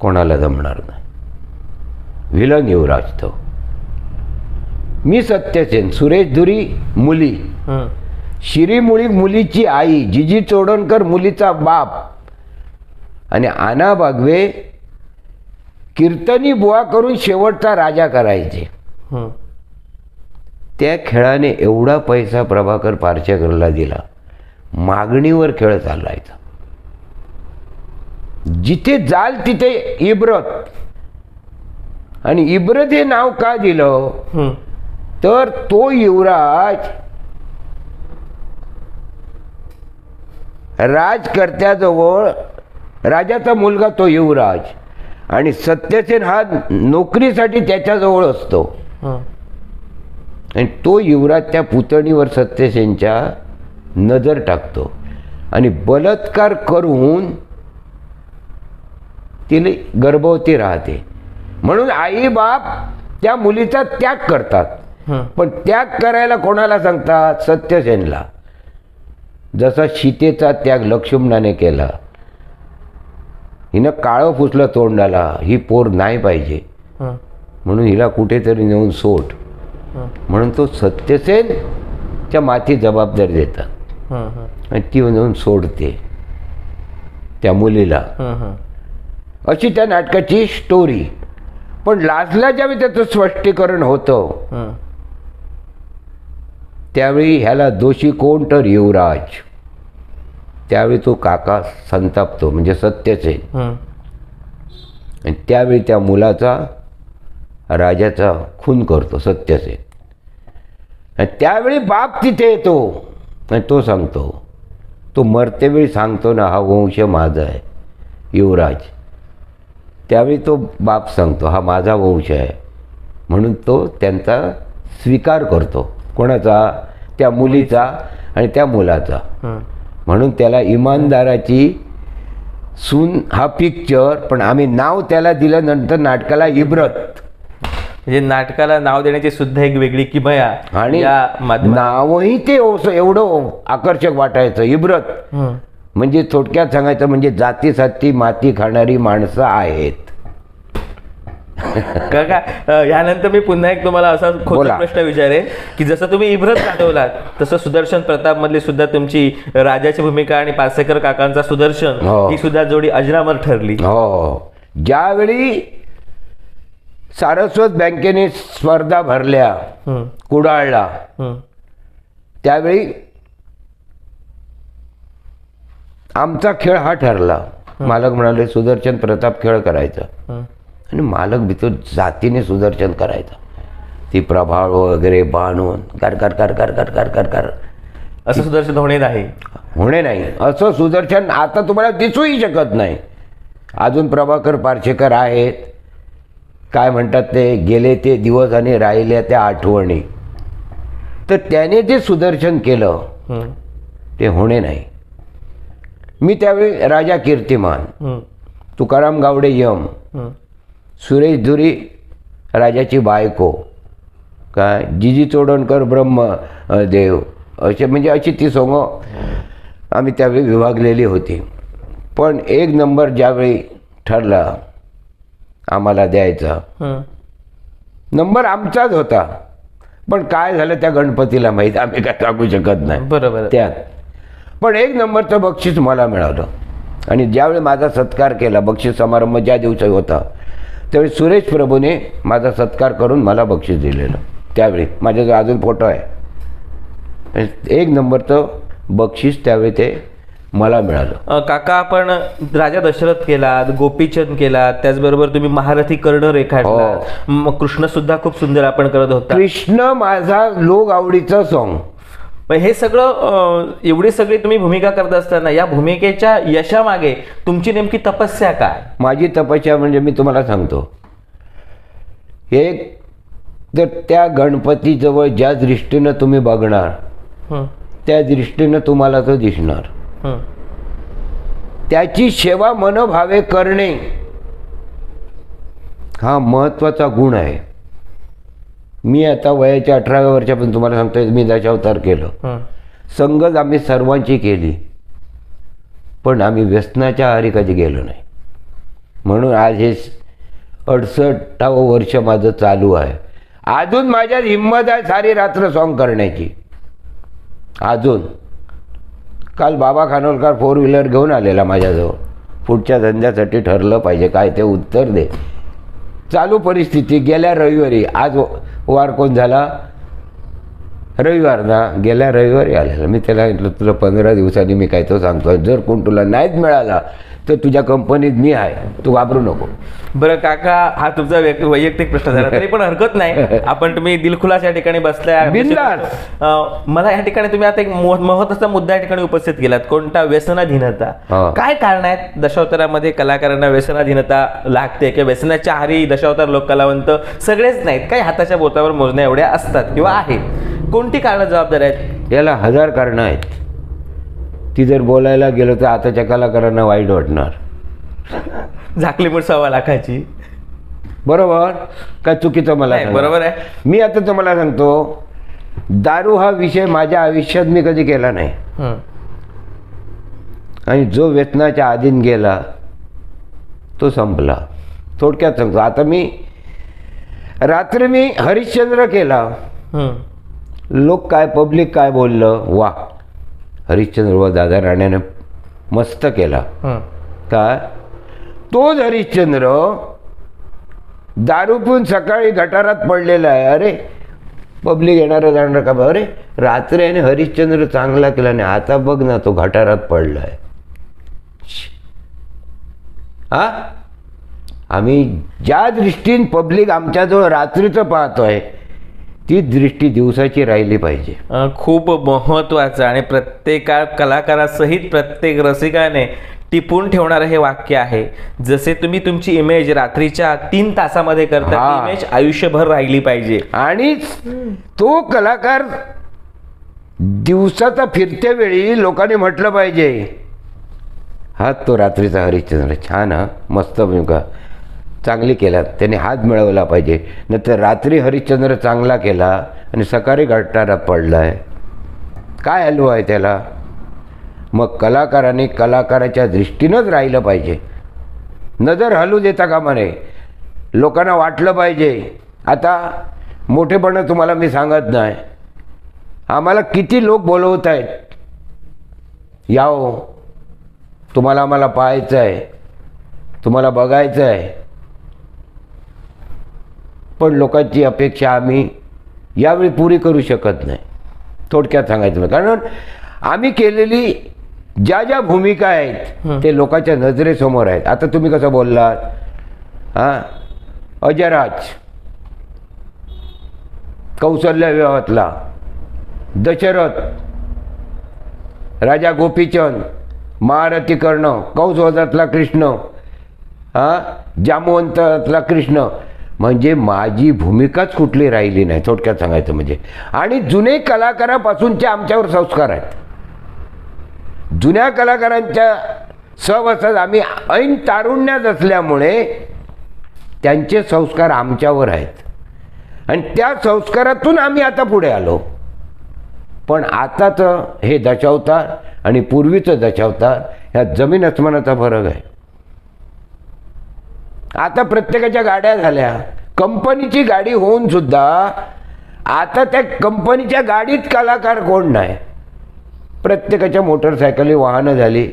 कोणाला जमणार नाही. विलन युवराज तो. मी सत्यसेन, सुरेश धुरी मुली, शिरीमुळी मुलीची आई, जिजी चोडणकर मुलीचा बाप आणि आना बागवे कीर्तनी बुवा करून शेवटचा राजा करायचे. त्या खेळाने एवढा पैसा प्रभाकर पार्शेकरला दिला, मागणीवर खेळ चालायचा. जिथे जाल तिथे इब्रत. आणि इब्रत हे नाव का दिलं तर तो युवराज राजकर्त्याजवळ, राजाचा मुलगा तो युवराज, आणि सत्यसेन हा नोकरीसाठी त्याच्याजवळ असतो. आणि तो युवराज त्या पुतणीवर सत्यसेनच्या नजर टाकतो आणि बलात्कार करून तिला गर्भवती राहते. म्हणून आई बाप त्या मुलीचा त्याग करतात. पण त्याग करायला कोणाला सांगतात? सत्यसेनला. जसा सीतेचा त्याग लक्ष्मणाने केला, हिनं काळं पुसलं तोंडाला, ही पोर नाही पाहिजे म्हणून हिला कुठेतरी नेऊन सोड म्हणून तो सत्यसेनच्या माथी जबाबदारी देतात आणि ती नेऊन सोडते त्या मुलीला. अशी त्या नाटकाची स्टोरी. पण लास्टला ज्यावेळी त्याचं स्पष्टीकरण होतं त्यावेळी ह्याला दोषी कोण? तर युवराज. त्यावेळी तो काका संतापतो, म्हणजे सत्यसेन. आणि त्यावेळी त्या मुलाचा राजाचा खून करतो सत्यसेन. आणि त्यावेळी बाप तिथे येतो आणि तो सांगतो, तो मरतेवेळी सांगतो ना, हा वंश माझा आहे युवराज. त्यावेळी तो बाप सांगतो हा माझा वंश आहे म्हणून तो त्यांचा स्वीकार करतो. कोणाचा? त्या मुलीचा आणि त्या मुलाचा. म्हणून त्याला इमानदाराची सून हा पिक्चर, पण आम्ही नाव त्याला दिलं नंतर नाटकाला इब्रत. म्हणजे नाटकाला नाव देण्याची सुद्धा एक वेगळी किमया आणि या माध्यमात. नावही ते एवढं आकर्षक वाटायचं, इब्रत. म्हणजे थोडक्यात सांगायचं म्हणजे जातीसाठी माती खाणारी माणसं आहेत. काका यानंतर मी पुन्हा एक तुम्हाला असा खोटा बोला. प्रश्न विचारेन की जसं तुम्ही इब्रत गाजवलात तसं सुदर्शन प्रताप मधली सुद्धा तुमची राजाची भूमिका आणि पार्सेकर काकांचा सुदर्शन हो. ही सुद्धा जोडी अजरामर ठरली. हो. ज्यावेळी सारस्वत बँकेने स्पर्धा भरल्या कुडाळला, त्यावेळी आमचा खेळ हा ठरला. मालक म्हणाले सुदर्शन प्रताप खेळ करायचा आणि मालक भीतर जातीने सुदर्शन करायचा. ती प्रभाव वगैरे बांधून कर कर कर कर कर कर कर कर असं सुदर्शन होणे नाही. होणे नाही. असं सुदर्शन आता तुम्हाला दिसूही शकत नाही. अजून प्रभाकर पार्सेकर आहेत, काय म्हणतात ते, गेले ते दिवस आणि राहिल्या त्या आठवणी. तर त्याने जे सुदर्शन केलं ते होणे नाही. मी त्यावेळी राजा कीर्तिमान, तुकाराम गावडे यम, सुरेश धुरी राजाची बायको, काय जिजी चोडणकर ब्रह्म देव, असे म्हणजे अशी ती सोंग आम्ही त्यावेळी विभागलेली होती. पण एक नंबर ज्यावेळी ठरला आम्हाला द्यायचा, नंबर आमचाच होता. पण काय झालं त्या गणपतीला माहीत, आम्ही काय सांगू शकत नाही. बरोबर. त्यात पण एक नंबरचं बक्षीस मला मिळालं. आणि ज्यावेळी माझा सत्कार केला, बक्षीस समारंभ ज्या दिवशी होता त्यावेळी सुरेश प्रभूने माझा सत्कार करून मला बक्षीस दिलेलं. त्यावेळी माझ्याजवळ अजून फोटो आहे. एक नंबरचं बक्षीस त्यावेळी ते मला मिळालं. काका आपण राजा दशरथ केलात, गोपीचंद केलात, त्याचबरोबर तुम्ही महारथी कर्ण रेखाटला, मग कृष्ण सुद्धा खूप सुंदर आपण करत होता. कृष्ण माझा लोक आवडीचं सॉंग. पण हे सगळं एवढी सगळी तुम्ही भूमिका करत असताना या भूमिकेच्या यशामागे तुमची नेमकी तपस्या काय? माझी तपस्या म्हणजे मी तुम्हाला सांगतो, एक तर त्या गणपतीजवळ ज्या दृष्टीनं तुम्ही बघणार त्या दृष्टीनं तुम्हाला तो दिसणार. त्याची सेवा मनोभावे करणे हा महत्त्वाचा गुण आहे. मी आता वयाच्या 18व्या वर्षापासून तुम्हाला सांगतोय मी दशावतार केलं. संगत आम्ही सर्वांची केली, पण आम्ही व्यसनाच्या आहारी कधी गेलो नाही. म्हणून आज हे 68वं वर्ष माझं चालू आहे. अजून माझ्यात हिंमत आहे सारी रात्र सॉंग करण्याची. अजून काल बाबा खानोलकर 4 व्हीलर घेऊन आलेला माझ्याजवळ, पुढच्या धंद्यासाठी ठरलं पाहिजे काय ते उत्तर दे. चालू परिस्थिती गेल्या रविवारी, आज वार कोण झाला, रविवार ना, गेल्या रविवारी आलेला. मी त्याला म्हटलं तुला 15 दिवसांनी मी काय तो सांगतो, जर कोण तुला नाहीच मिळाला तर तुझ्या कंपनीत मी आहे, तू घाबरू नको. बरं काका, हा तुमचा वैयक्तिक प्रश्न झाला तरी पण हरकत नाही. आपण तुम्ही दिलखुलास या ठिकाणी बसलाय. मला या ठिकाणी तुम्ही आता एक महत्त्वाचा मुद्दा या ठिकाणी उपस्थित केलात, कोणता? व्यसनाधीनता. काय कारण आहेत दशावतारामध्ये कलाकारांना व्यसनाधीनता लागते किंवा व्यसनाच्या आहारी दशावतार लोक कलावंत सगळेच नाहीत, काही हाताच्या बोटावर मोजण्या एवढ्या असतात किंवा आहेत. कोणती कारणं जबाबदार आहेत? याला 1000 कारणं आहेत. ती जर बोलायला गेलो तर आताच्या कलाकारांना वाईट वाटणार. झाकली मूठ 1.25 लाखाची. बरोबर काय चुकीचं मला नाही, सांगा? बरोबर आहे. मी आता तुम्हाला सांगतो, दारू हा विषय माझ्या आयुष्यात मी कधी केला नाही. हं. आणि जो व्यसनाच्या आधीन गेला तो संपला. थोडक्यात सांगतो, आता रात्री मी हरिश्चंद्र केला. हं. लोक काय, पब्लिक काय बोललं, वा हरिश्चंद्र व दादा राण्याने मस्त केला. हं. काय तोच हरिश्चंद्र दारू पिऊन सकाळी गटारात पडलेला आहे. अरे पब्लिक येणारं जाणार का, अरे रात्री आणि हरिश्चंद्र चांगला केला नाही, आता बघ ना तो गटारात पडलाय. हा, आम्ही ज्या दृष्टीने पब्लिक आमच्याजवळ रात्रीचं पाहतोय ती दृष्टी दिवसाची राहिली पाहिजे. खूप महत्त्वाचं आणि प्रत्येक कलाकारासहित प्रत्येक रसिकाने टिपून ठेवणारं हे वाक्य आहे. जसे तुम्ही तुमची इमेज रात्रीच्या 3 तासामध्ये करता, हा. ती इमेज आयुष्यभर राहिली पाहिजे. आणि तो कलाकार दिवसाचा फिरत्या वेळी लोकांनी म्हटलं पाहिजे, हा तो रात्रीचा हरिश्चंद्र छान, हा मस्त भूमिका चांगली केला, त्याने हात मिळवला पाहिजे. नंतर रात्री हरिश्चंद्र चांगला केला आणि सकाळी गटारात पडलाय, काय हलवा आहे त्याला? मग कलाकाराने कलाकाराच्या दृष्टीनंच राहिलं पाहिजे. नजर हलू देता कामा नये. लोकांना वाटलं पाहिजे. आता मोठेपणा तुम्हाला मी सांगत नाही, आम्हाला किती लोक बोलवत आहेत, याओ तुम्हाला आम्हाला पाहायचं आहे, तुम्हाला बघायचं आहे. पण लोकांची अपेक्षा आम्ही यावेळी पुरी करू शकत नाही. थोडक्यात सांगायचं कारण आम्ही केलेली ज्या ज्या भूमिका आहेत ते लोकांच्या नजरेसमोर आहेत. आता तुम्ही कसं बोललात, हां अजयराज, कौशल्य विवाहातला दशरथ, राजा गोपीचंद, महारथी कर्ण, कंसवधातला कृष्ण, जामवंतातला कृष्ण, म्हणजे माझी भूमिकाच कुठली राहिली नाही. थोडक्यात सांगायचं म्हणजे. आणि जुने कलाकारापासूनचे आमच्यावर संस्कार आहेत. जुन्या कलाकारांच्या सहवासात आम्ही ऐन तारुण्यात असल्यामुळे त्यांचे संस्कार आमच्यावर आहेत आणि त्या संस्कारातून आम्ही आता पुढे आलो. पण आताचं हे दशावतार आणि पूर्वीचं दशावतार ह्यात जमीन अस्मानाचा फरक आहे. आता प्रत्येकाच्या गाड्या झाल्या, कंपनीची गाडी होऊन सुद्धा आता त्या कंपनीच्या गाडीत कलाकार कोण नाही. प्रत्येकाच्या मोटरसायकली वाहनं झाली,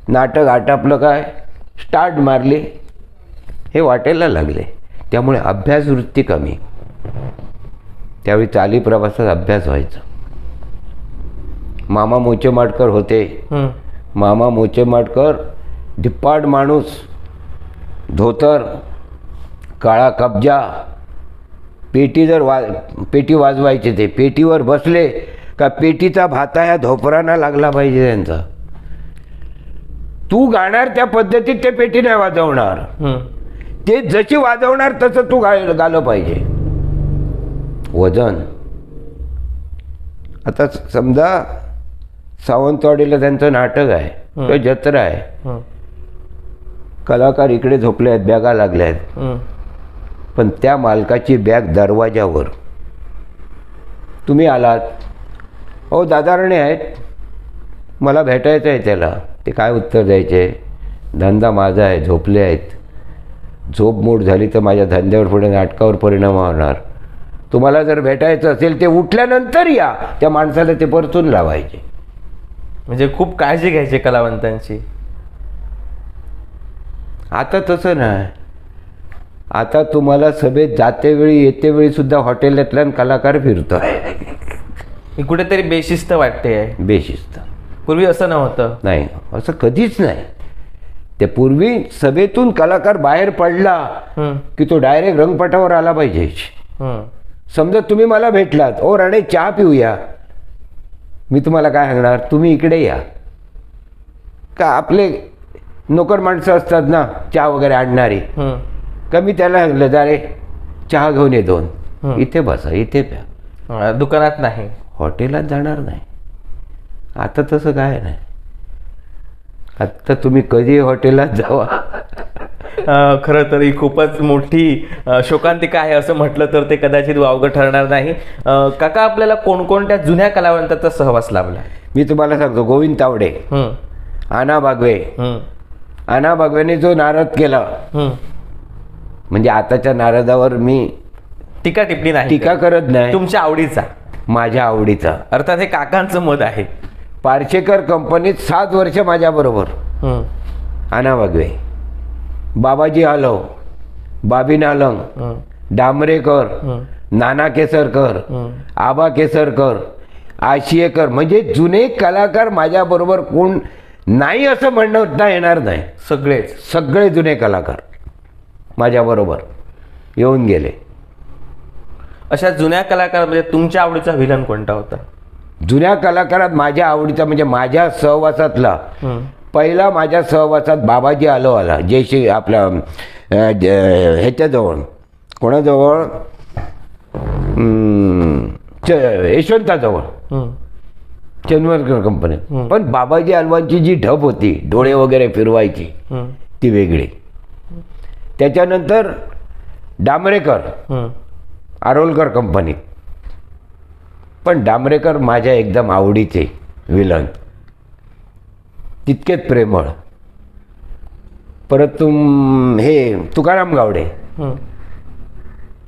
नाटक आटापलं काय, स्टार्ट मारली, हे वाटायला लागले. त्यामुळे अभ्यासवृत्ती कमी. त्यावेळी चाली प्रवासात अभ्यास व्हायचा. मामा मोचेमाडकर होते. मामा मोचेमाडकर धिप्पाड माणूस, धोतर, काळा कब्जा, पेटी पेटी वाजवायचे. ते पेटीवर बसले का पेटीचा भाता ह्या धोपरांना लागला पाहिजे त्यांचा. तू गाणार त्या पद्धतीत ते पेटी नाही वाजवणार, ते जशी वाजवणार तसं तू गायलं पाहिजे. वजन. आता समजा सावंतवाडीला त्यांचं नाटक आहे, तो जत्रा आहे, कलाकार इकडे झोपले आहेत, बॅगा लागल्या आहेत, पण त्या मालकाची बॅग दरवाजावर. तुम्ही आलात, ओ दादा राणे आहेत, मला भेटायचं आहे त्याला. ते काय उत्तर द्यायचे? धंदा माझा आहे, झोपले आहेत, झोप मोड झाली तर माझ्या धंद्यावर पुढे नाटकावर परिणाम होणार. तुम्हाला जर भेटायचं असेल ते उठल्यानंतर या. त्या माणसाला ते परतून लावायचे. म्हणजे खूप काळजी घ्यायची कलावंतांची. आता तसं नाही. आता तुम्हाला सभेत जातेवेळी येतेवेळी सुद्धा हॉटेलातल्या कलाकार फिरतोय. ही कुठेतरी बेशिस्त वाटते. बेशिस्त. पूर्वी असं नव्हतं. नाही, असं कधीच नाही. ते पूर्वी सभेतून कलाकार बाहेर पडला की तो डायरेक्ट रंगपटावर आला पाहिजे. समजा तुम्ही मला भेटलात, ओ राणे चहा पिऊया, मी तुम्हाला काय सांगणार, तुम्ही इकडे या. का आपले नोकर माणसं असतात ना चहा वगैरे आणणारी, का मी त्याला सांगितलं जा रे चहा घेऊन ये 2, इथे बसा, इथे प्या. दुकानात नाही, हॉटेलात जाणार नाही. आता तसं काय नाही. आत्ता तुम्ही कधी हॉटेलात जावा, खरं तर ही खूपच मोठी शोकांतिका आहे असं म्हटलं तर ते कदाचित वावगं ठरणार नाही. काका, आपल्याला कोणकोणत्या जुन्या कलावंतांचा सहवास लाभला? मी तुम्हाला सांगतो, गोविंद तावडे, हं, आना बागवे. हं, आना बागवेने जो नारद केला, हं. म्हणजे आताच्या नारदावर मी टीका टिप्पणी नाही टीका करत नाही, तुमच्या आवडीचा, माझ्या आवडीचा. अर्थात हे काकांचं मत आहे. पारशेकर कंपनीत 7 वर्ष माझ्याबरोबर. हं, आना बागवे, बाबाजी आलव, बाबी नालंग, हं, डांबरेकर, हं, नाना केसरकर, हं. आबा केसरकर, आशियेकर, म्हणजे जुने कलाकार माझ्याबरोबर कोण नाही असं म्हणता येणार नाही. सगळेच. सगळे जुने कलाकार माझ्याबरोबर येऊन गेले. अशा जुन्या कलाकारामध्ये तुमच्या आवडीचा विलन कोणता होता? जुन्या कलाकारात माझ्या आवडीचा म्हणजे माझ्या सहवासातला हं, पहिला, माझ्या सहवासात बाबाजी आला जयश्री आपल्या ह्याच्याजवळ, कोणाजवळ, यशवंताजवळ, हं, चंदवरकर कंपनीत. हं. पण बाबाजी अलवांची जी ढब होती, डोळे वगैरे फिरवायची, हं, ती वेगळी. त्याच्यानंतर डांबरेकर, हं. आरोलकर कंपनीत. पण डांबरेकर माझ्या एकदम आवडीचे विलन, तितकेच प्रेमळ. परत हे तुकाराम गावडे, हं.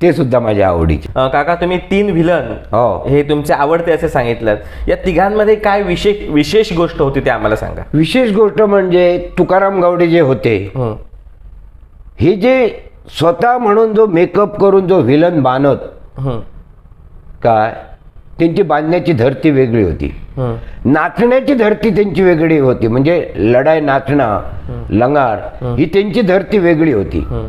ते सुद्धा माझ्या आवडीचे. काका, तुम्ही 3 विलन हो. हे तुमचे आवडते असे सांगितलं. या तिघांमध्ये काय विशेष गोष्ट होती ते आम्हाला सांगा. विशेष गोष्ट म्हणजे तुकाराम गावडे जे होते, हं, हे जे स्वतः म्हणून जो मेकअप करून जो विलन बांधत, हं, काय त्यांची बांधण्याची धरती वेगळी होती, हं, नाचण्याची धरती त्यांची वेगळी होती. म्हणजे लढाई, नाचणं, लंगार, ही त्यांची धरती वेगळी होती. हं.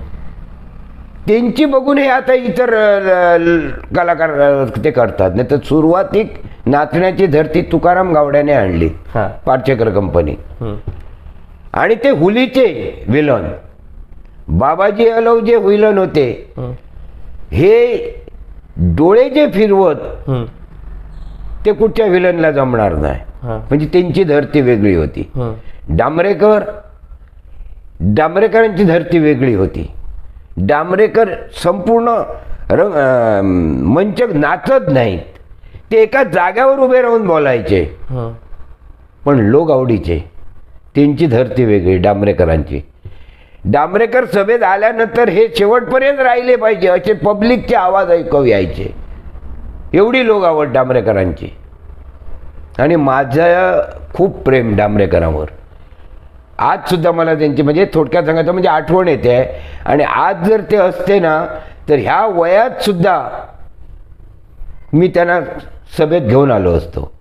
त्यांची बघून हे आता इतर कलाकार ते करतात. नाही तर सुरुवातीक नाचण्याची धरती तुकाराम गावड्याने आणली, हां. पारचेकर कंपनी. हं, आणि ते हुलीचे विलन बाबाजी अलव जे विलन होते, हं, हे डोळे जे फिरवत, हं. ते कुठच्या विलनला जमणार नाही. हां. म्हणजे त्यांची धरती वेगळी होती. हं, डांबरेकरांची धरती वेगळी होती. डांबरेकर संपूर्ण मंच नाचत नाहीत, ते एका जाग्यावर उभे राहून बोलायचे. हं. पण लोक आवडीचे, त्यांची धरती वेगळी डांबरेकरांची. डांबरेकर सभेत आल्यानंतर हे शेवटपर्यंत राहिले पाहिजे असे पब्लिकचे आवाज ऐकू यायचे. एवढी लोक आवड डांबरेकरांची. आणि माझं खूप प्रेम डांबरेकरांवर. आज सुद्धा मला त्यांची म्हणजे थोडक्यात सांगायचं म्हणजे आठवण येते. आणि आज जर ते असते ना, तर ह्या वयात सुद्धा मी त्यांना सभेत घेऊन आलो असतो.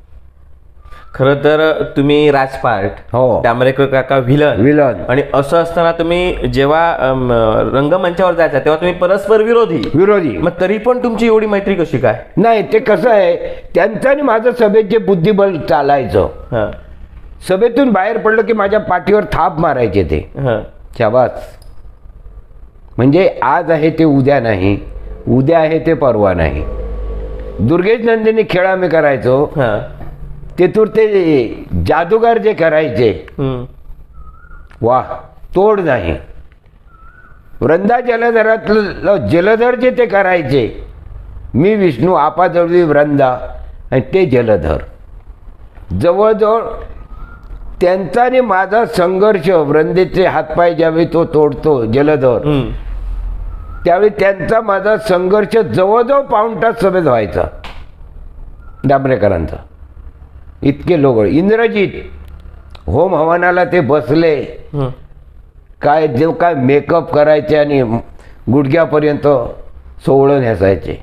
खरं तर तुम्ही राजपाट, हो. डांबरेकर काका विलन, आणि असं असताना तुम्ही जेव्हा रंगमंचावर जायचा तेव्हा तुम्ही परस्पर विरोधी. मग तरी पण तुमची एवढी मैत्री कशी काय? नाही, ते कसं आहे, त्यांचं आणि माझं सभेत जे बुद्धिबळ चालायचं, हं, सभेतून बाहेर पडलं की माझ्या पाठीवर थाप मारायचे ते. हं, शाबास. म्हणजे आज आहे ते उद्या नाही, उद्या आहे ते परवा नाही. दुर्गेश नंदिनी खेळ आम्ही करायचो, हं, तेथून ते जादूगार जे करायचे, हं, वाह, तोड नाही. वृंदा जलधरातलं जलधर जे ते करायचे, मी विष्णू, आपा जळवी वृंदा आणि ते जलधर. जवळजवळ त्यांचा आणि माझा संघर्ष, वृंदेचे हातपाय ज्यावेळी तो तोडतो जलधर, हं. त्यावेळी त्यांचा माझा संघर्ष जवळजवळ पाऊण तास सभेत व्हायचा डांबरेकरांचा. इतके लोक. इंद्रजीत होम हवनाला ते बसले, हं. काय जे काय मेकअप करायचे आणि गुडघ्यापर्यंत सोवळं नेसायचे.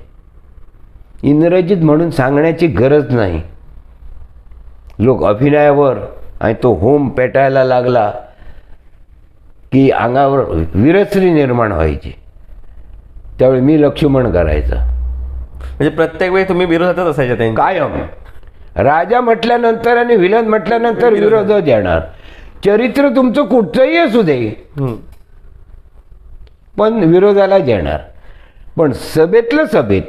इंद्रजीत म्हणून सांगण्याची गरज नाही. लोक अभिनयावर, आणि तो होम पेटायला लागला की अंगावर विरसरी निर्माण व्हायची. त्यावेळी मी लक्ष्मण करायचा. म्हणजे प्रत्येक वेळी तुम्ही विरोधातच असायच्या त्यांच्या? कायम. राजा म्हटल्यानंतर आणि विलन म्हटल्यानंतर विरोधच येणार. चरित्र तुमचं कुठचंही असू दे, हं. पण विरोधालाच येणार. पण सभेतलं सभेत.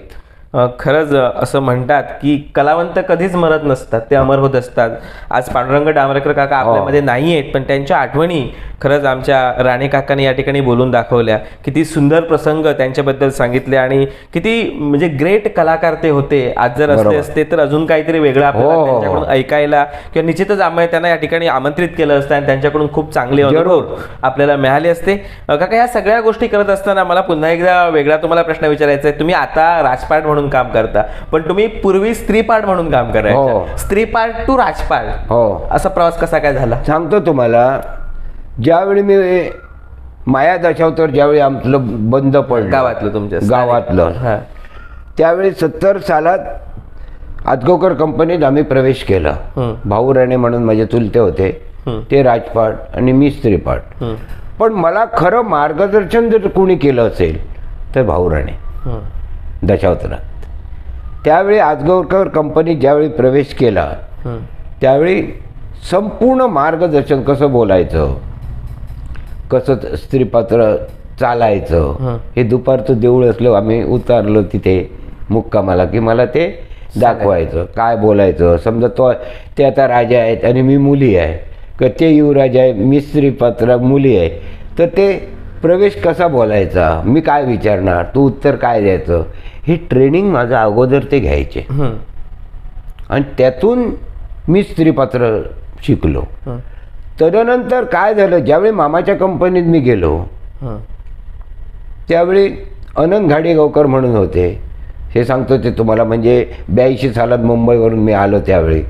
खरंच असं म्हणतात की कलावंत कधीच मरत नसतात, ते अमर होत असतात. आज पांडुरंग डांबरेकर काका आपल्यामध्ये नाही आहेत, पण त्यांच्या आठवणी खरंच आमच्या राणे काकांनी या ठिकाणी बोलून दाखवल्या. किती सुंदर प्रसंग त्यांच्याबद्दल सांगितले आणि किती म्हणजे ग्रेट कलाकार ते होते. आज जर असते असते तर अजून काहीतरी वेगळं आपल्याला त्यांच्याकडून ऐकायला किंवा निश्चितच आम्ही त्यांना या ठिकाणी आमंत्रित केलं असतं आणि त्यांच्याकडून खूप चांगले अनुभव आपल्याला मिळाले असते. काका, या सगळ्या गोष्टी करत असताना मला पुन्हा एकदा वेगळा तुम्हाला प्रश्न विचारायचा आहे. तुम्ही आता राजपाट म्हणून काम करता, पण तुम्ही पूर्वी स्त्रीपाठ म्हणून काम करायचं. स्त्रीपाठ टू राजपाट, असा प्रवास कसा काय झाला? सांगतो तुम्हाला. ज्यावेळी मी माया दशावतार ज्यावेळी आमचं बंद पडलं गावातलं, तुमच्या गावातलं, त्यावेळी 70 सालात आजगावकर कंपनीत आम्ही प्रवेश केला. भाऊ राणे म्हणून माझे चुलते होते, ते राजपाट आणि मी स्त्रीपाठ. पण मला खरं मार्गदर्शन जर कोणी केलं असेल तर भाऊ राणे दशावतारात. त्यावेळी आजगावकर कंपनीत ज्यावेळी प्रवेश केला त्यावेळी संपूर्ण मार्गदर्शन, कसं बोलायचं, कसं स्त्रीपात्र चालायचं, हे दुपारचं देऊळ असलं आम्ही उतारलो तिथे मुक्कामाला की मला ते दाखवायचं, काय बोलायचं. समजा ते आता राजा आहेत आणि मी मुली आहे, का ते युवराज आहे, मी स्त्रीपात्र मुली आहे, तर ते प्रवेश कसा बोलायचा, मी काय विचारणार, तू उत्तर काय द्यायचं, हे ट्रेनिंग माझं अगोदर ते घ्यायचे. आणि त्यातून मी स्त्रीपात्र शिकलो. तदनंतर काय झालं, ज्यावेळी मामाच्या कंपनीत मी गेलो त्यावेळी अनंत घाडेगावकर म्हणून होते, हे सांगतो ते तुम्हाला, म्हणजे 82 सालात मुंबईवरून मी आलो त्यावेळी.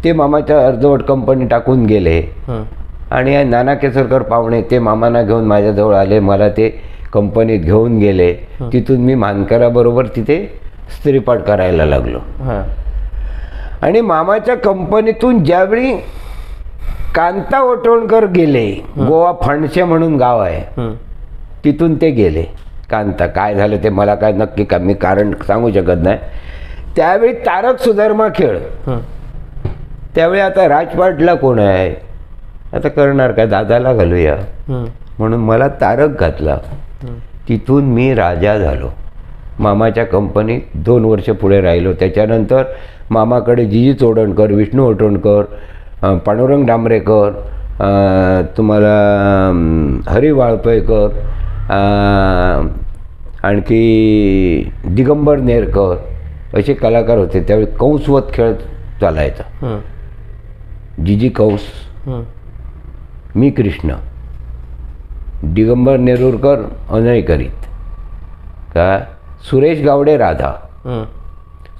ते मामाच्या अर्धवट कंपनी टाकून गेले आणि नाना केसरकर पाहुणे ते मामांना घेऊन माझ्याजवळ आले, मला ते कंपनीत घेऊन गेले. तिथून मी मानकराबरोबर तिथे स्त्रीपाठ करायला लागलो. आणि मामाच्या कंपनीतून ज्यावेळी कांता ओटवणकर गेले, गोवा फणसे म्हणून गाव आहे, तिथून ते गेले. कांता काय झालं ते मला काय नक्की का मी कारण सांगू शकत नाही. त्यावेळी तारक सुधर्मा खेळ, त्यावेळी आता राजपाटला कोण आहे, आता करणार काय, दादाला घालूया म्हणून मला तारक घातला. तिथून मी राजा झालो. मामाच्या कंपनीत 2 वर्ष पुढे राहिलो. त्याच्यानंतर मामाकडे जीजी चोडणकर, विष्णू ओटणकर, पांडुरंग डांबरेकर, तुम्हाला हरी वाळपयकर, आणखी दिगंबर नेरकर असे कलाकार होते. त्यावेळी कंसवत खेळ चालायचा. जीजी कंस, मी कृष्ण, दिगंबर नेरुरकर अनय करीत, का सुरेश गावडे राधा,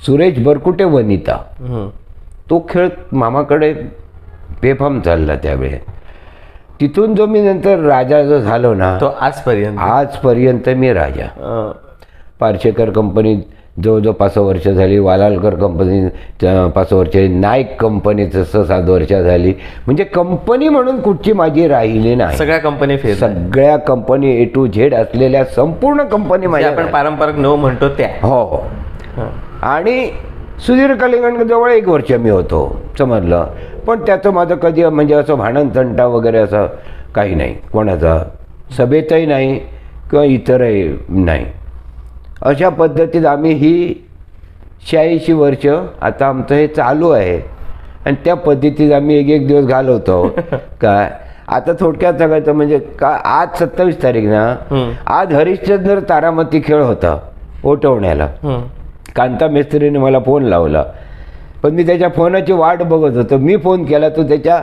सुरेश बरकुटे वनिता. तो खेळ मामाकडे बेफाम चालला त्यावेळी. तिथून जो मी नंतर राजा जो झालो ना, तो आजपर्यंत मी राजा. पारशेकर कंपनीत जवळजवळ 5 वर्ष झाली, वालालकर कंपनीत 5 वर्ष, नाईक कंपनीत 6-7 वर्ष झाली. म्हणजे कंपनी म्हणून कुठची माझी राहिली नाही. सगळ्या कंपनी सगळ्या कंपनी A to Z असलेल्या संपूर्ण कंपनी माझ्या, आपण पारंपरिक 9 म्हणतो त्या. हो. आणि सुधीर कलिंगण जवळ 1 वर्ष मी होतो, समजलं. पण त्याचं माझं कधी म्हणजे असं भांडण तंटा वगैरे असं काही नाही, कोणाचा सभेतही नाही किंवा इतरही नाही. अशा पद्धतीत आम्ही ही 86 वर्ष आता आमचं हे चालू आहे. आणि त्या पद्धतीत आम्ही एक दिवस घालवतो. काय आता थोडक्यात सांगायचं म्हणजे का, आज 27 तारीख ना, आज हरिश्चंद्र तारामती खेळ होता ओटवण्याला. कांता मेस्त्रीने मला फोन लावला, पण मी त्याच्या फोनाची वाट बघत होतो. मी फोन केला, तो त्याच्या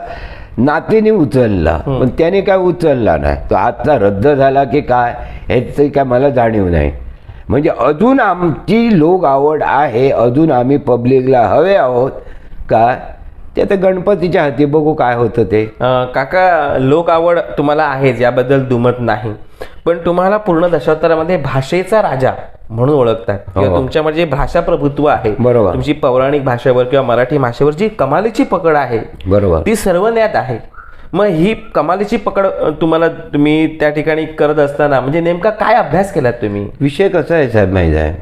नातीने उचलला, पण त्याने काय उचलला नाही. तो आजचा रद्द झाला की काय ह्याची काय मला जाणीव नाही. म्हणजे अजून आमची लोक आवड आहे, अजून आम्ही पब्लिकला हवे आहोत. काय ते आता गणपतीच्या हाती बघू काय होतं ते. काका, लोक आवड तुम्हाला आहेच, याबद्दल दुमत नाही, पण तुम्हाला पूर्ण दशावतारामध्ये भाषेचा राजा म्हणून ओळखतात किंवा तुमच्यामध्ये भाषा प्रभुत्व आहे. बरोबर. तुमची पौराणिक भाषेवर किंवा मराठी भाषेवर जी कमालीची पकड आहे, बरोबर, ती सर्वज्ञात आहे. मग ही कमालीची पकड तुम्ही त्या ठिकाणी करत असताना म्हणजे नेमका काय अभ्यास केलात तुम्ही? विषय कसा आहे साहेब माहीत आहे,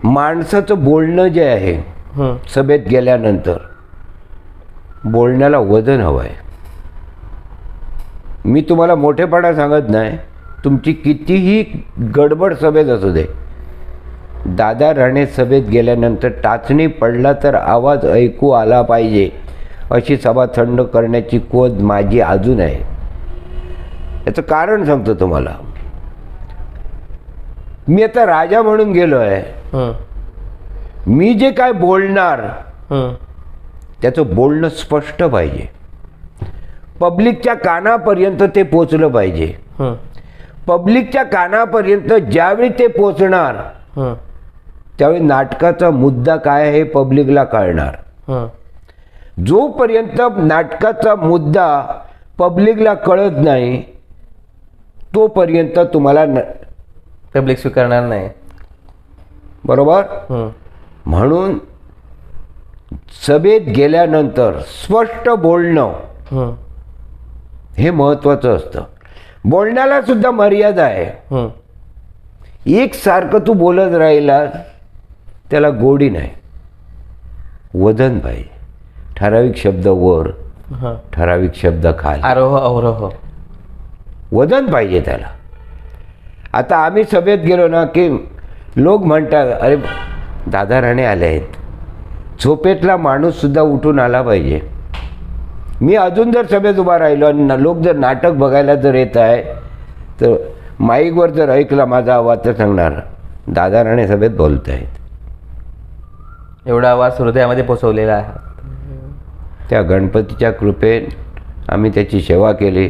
माणसाचं बोलणं जे आहे सभेत गेल्यानंतर बोलण्याला वजन हवं आहे. मी तुम्हाला मोठेपणा सांगत नाही, तुमची कितीही गडबड सभेत असू दे, दादा राणे सभेत गेल्यानंतर टाचणी पडला तर आवाज ऐकू आला पाहिजे अशी सभा थंड करण्याची कोद माझी अजून आहे. याचं कारण सांगतो तुम्हाला. मी आता राजा म्हणून गेलो आहे. मी जे काय बोलणार त्याचं बोलणं स्पष्ट पाहिजे, पब्लिकच्या कानापर्यंत ते पोचलं पाहिजे. पब्लिकच्या कानापर्यंत ज्यावेळी ते पोचणार त्यावेळी नाटकाचा मुद्दा काय आहे हे पब्लिकला कळणार. जोपर्यंत नाटकाचा मुद्दा पब्लिकला कळत नाही तोपर्यंत तुम्हाला पब्लिक स्वीकारणार नाही. बरोबर. म्हणून सभेत गेल्यानंतर स्पष्ट बोलणं हे महत्वाचं असतं. बोलण्याला सुद्धा मर्यादा आहे. एकसारखं तू बोलत राहिला त्याला गोडी नाही, वजन पाहिजे. ठराविक शब्द वर, ठराविक शब्द खाली, आरोह अवरोह, वजन पाहिजे त्याला. आता आम्ही सभेत गेलो ना की लोक म्हणतात अरे दादा राणे आले आहेत. झोपेतला माणूस सुद्धा उठून आला पाहिजे. मी अजून जर सभेत उभा राहिलो आणि लोक जर नाटक बघायला जर येत आहे तर माईकवर जर ऐकला माझा आवाज तर सांगणार दादा राणे सभेत बोलत आहेत. एवढा आवाज हृदयामध्ये पोचवलेला आहे. त्या गणपतीच्या कृपेत आम्ही त्याची सेवा केली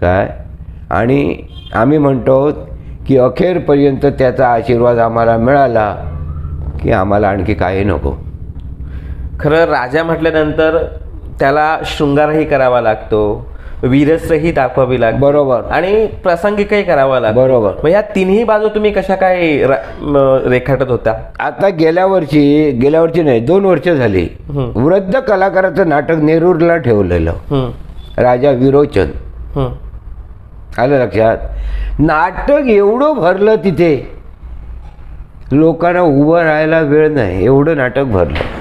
काय, आणि आम्ही म्हणतो की अखेरपर्यंत त्याचा आशीर्वाद आम्हाला मिळाला की आम्हाला आणखी काही नको. खरं राजा म्हटल्यानंतर त्याला शृंगारही करावा लागतो, वीरस्त्रही दाखवावी लागते, बरोबर, आणि प्रसंगिकही करावा लागतो. बरोबर. मग ह्या तिन्ही बाजू तुम्ही कशा काय रेखाटत होता? आता गेल्या वर्षी नाही 2 वर्ष झाली वृद्ध कलाकाराचं नाटक नेरूरला ठेवलेलं, राजा विरोचन. आलं लक्षात? नाटक एवढं भरलं तिथे लोकांना उभं राहायला वेळ नाही, एवढं नाटक भरलं.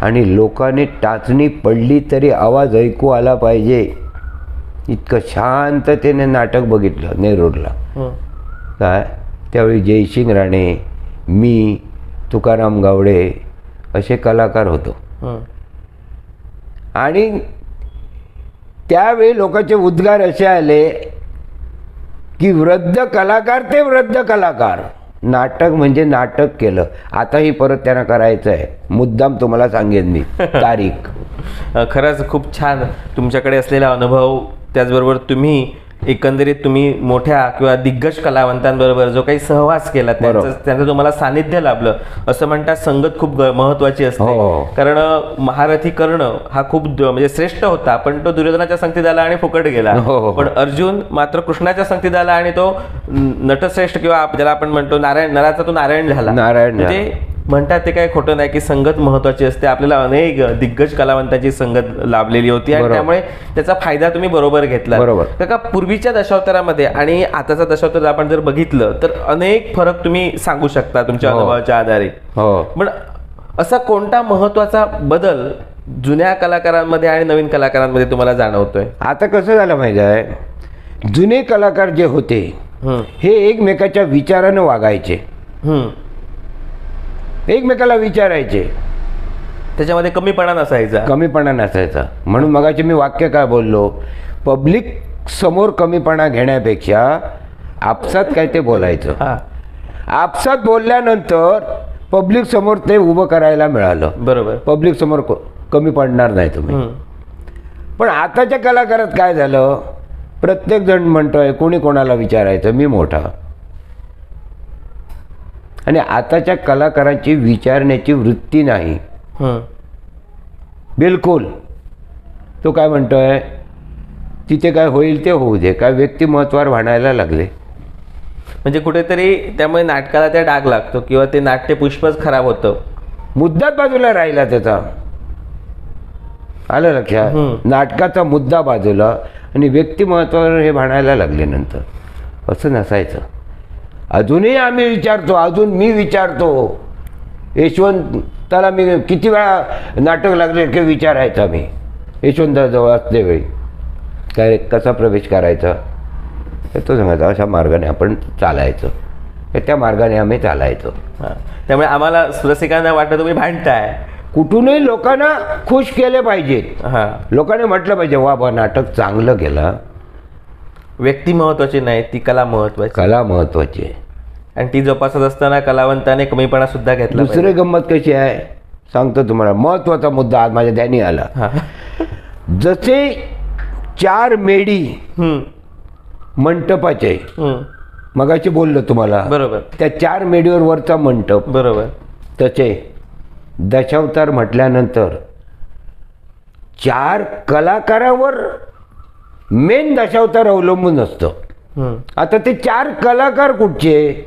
आणि लोकांनी टाचणी पडली तरी आवाज ऐकू आला पाहिजे इतकं शांततेने नाटक बघितलं नेरूरला. काय त्यावेळी जयसिंग राणे, मी, तुकाराम गावडे असे कलाकार होतो. आणि त्यावेळी लोकांचे उद्गार असे आले की वृद्ध कलाकार ते वृद्ध कलाकार, नाटक म्हणजे नाटक केलं. आताही परत त्यांना करायचं आहे, मुद्दाम तुम्हाला सांगेन मी तारीख. खरंच खूप छान तुमच्याकडे असलेला अनुभव, त्याचबरोबर एकंदरीत तुम्ही मोठ्या किंवा दिग्गज कलावंतांबरोबर जो काही सहवास केला त्यांचं तुम्हाला सानिध्य लाभलं. असं म्हणतात संगत खूप महत्वाची असते. कारण महारथी कर्ण हा खूप म्हणजे श्रेष्ठ होता, पण तो दुर्योधनाच्या संगतीत आला आणि फुकट गेला. पण अर्जुन मात्र कृष्णाच्या संगतीत आला आणि तो नटश्रेष्ठ किंवा ज्याला आपण म्हणतो नराचा तो नारायण झाला. म्हणजे म्हणतात ते काही खोटं नाही की संगत महत्वाची असते. आपल्याला अनेक दिग्गज कलावंतांची संगत लाभलेली होती आणि त्यामुळे त्याचा फायदा तुम्ही बरोबर घेतला. का पूर्वीच्या दशावतारामध्ये आणि आताचा दशावतार आपण जर बघितलं तर अनेक फरक तुम्ही सांगू शकता तुमच्या अनुभवाच्या आधारे. पण असा कोणता महत्वाचा बदल जुन्या कलाकारांमध्ये आणि नवीन कलाकारांमध्ये तुम्हाला जाणवतोय? आता कसं झालं माहिती आहे, जुने कलाकार जे होते हे एकमेकाच्या विचारानं वागायचे, एकमेकाला विचारायचे, त्याच्यामध्ये कमीपणा नसायचा. म्हणून मगाशी मी वाक्य काय बोललो, पब्लिक समोर कमीपणा घेण्यापेक्षा आपसात काय ते बोलायचं. आपसात बोलल्यानंतर पब्लिक समोर ते उभं करायला मिळालं. बरोबर, पब्लिक समोर कमी पडणार नाही तुम्ही. पण आताच्या कलाकारात काय झालं, प्रत्येक जण म्हणतोय कोणी कोणाला विचारायचं, मी मोठा. आणि आताच्या कलाकारांची विचारण्याची वृत्ती नाही बिलकुल. तो काय म्हणतोय, तिथे काय होईल ते होऊ दे, काय व्यक्तिमत्वावर भांडायला लागले. म्हणजे कुठेतरी त्यामुळे नाटकाला त्या डाग लागतो किंवा ते नाट्य पुष्पच खराब होतं. मुद्दाच बाजूला राहिला त्याचा. आलं लक्षात? नाटकाचा मुद्दा बाजूला आणि व्यक्तिमत्वावर हे भांडायला लागले नंतर. असं नसायचं. अजूनही आम्ही विचारतो, अजून मी विचारतो. यशवंताला मी किती वेळा नाटक लागले की विचारायचा मी यशवंताजवळ असते वेळी काय कसा प्रवेश करायचा, तो सांगायचा अशा मार्गाने आपण चालायचं, त्या मार्गाने आम्ही चालायचो. त्यामुळे आम्हाला रसिकांना वाटतं तुम्ही भांडताय, कुठूनही लोकांना खुश केले पाहिजेत. हां. लोकांनी म्हटलं पाहिजे वा बा नाटक चांगलं केलं. व्यक्ती महत्वाची नाही, ती कला महत्वाची. कला महत्वाची आहे. आणि ती जोपासत असताना कलावंताने कमीपणा सुद्धा घेतला दुसरी गंमत कशी आहे सांगतो तुम्हाला. महत्वाचा मुद्दा आज माझ्या ध्यानी आला. पाहिजे. जसे 4 मेढी मंटपाचे मगाशी बोललो तुम्हाला, बरोबर. त्या 4 मेढीवर वरचा मंटप, बरोबर. तसे दशावतार म्हटल्यानंतर 4 कलाकारावर मेन दशावतार अवलंबून असतं. आता ते 4 कलाकार कुठचे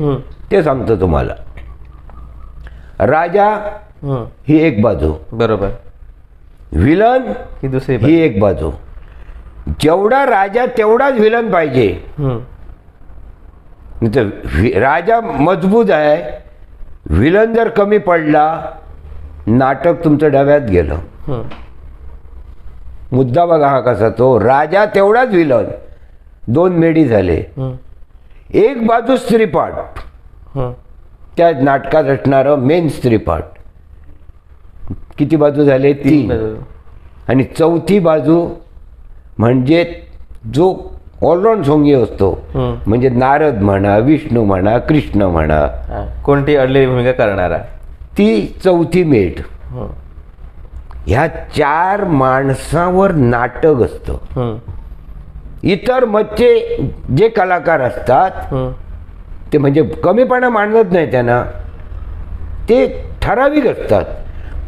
ते सांगतो तुम्हाला. राजा ही एक बाजू, बरोबर. विलन ही दुसरी ही एक बाजू. जेवढा राजा तेवढाच विलन पाहिजे. राजा मजबूत आहे, विलन जर कमी पडला नाटक तुमचं डब्यात गेलं. मुद्दा बघा हा कसा. तो राजा तेवढाच विलन. 2 मेढी झाले. एक बाजू स्त्रीपाठ, त्या नाटकात असणारं मेन स्त्रीपाठ. किती बाजू झाले? 3. आणि चौथी बाजू म्हणजे जो ऑलराऊंड सोंगी असतो, म्हणजे नारद म्हणा, विष्णू म्हणा, कृष्ण म्हणा, कोणती अडलेली भूमिका करणारा, ती चौथी मेढ. ह्या 4 माणसावर नाटक असतं. इतर मधचे जे कलाकार असतात ते म्हणजे कमीपणा मानत नाही त्यांना, ते ठराविक असतात.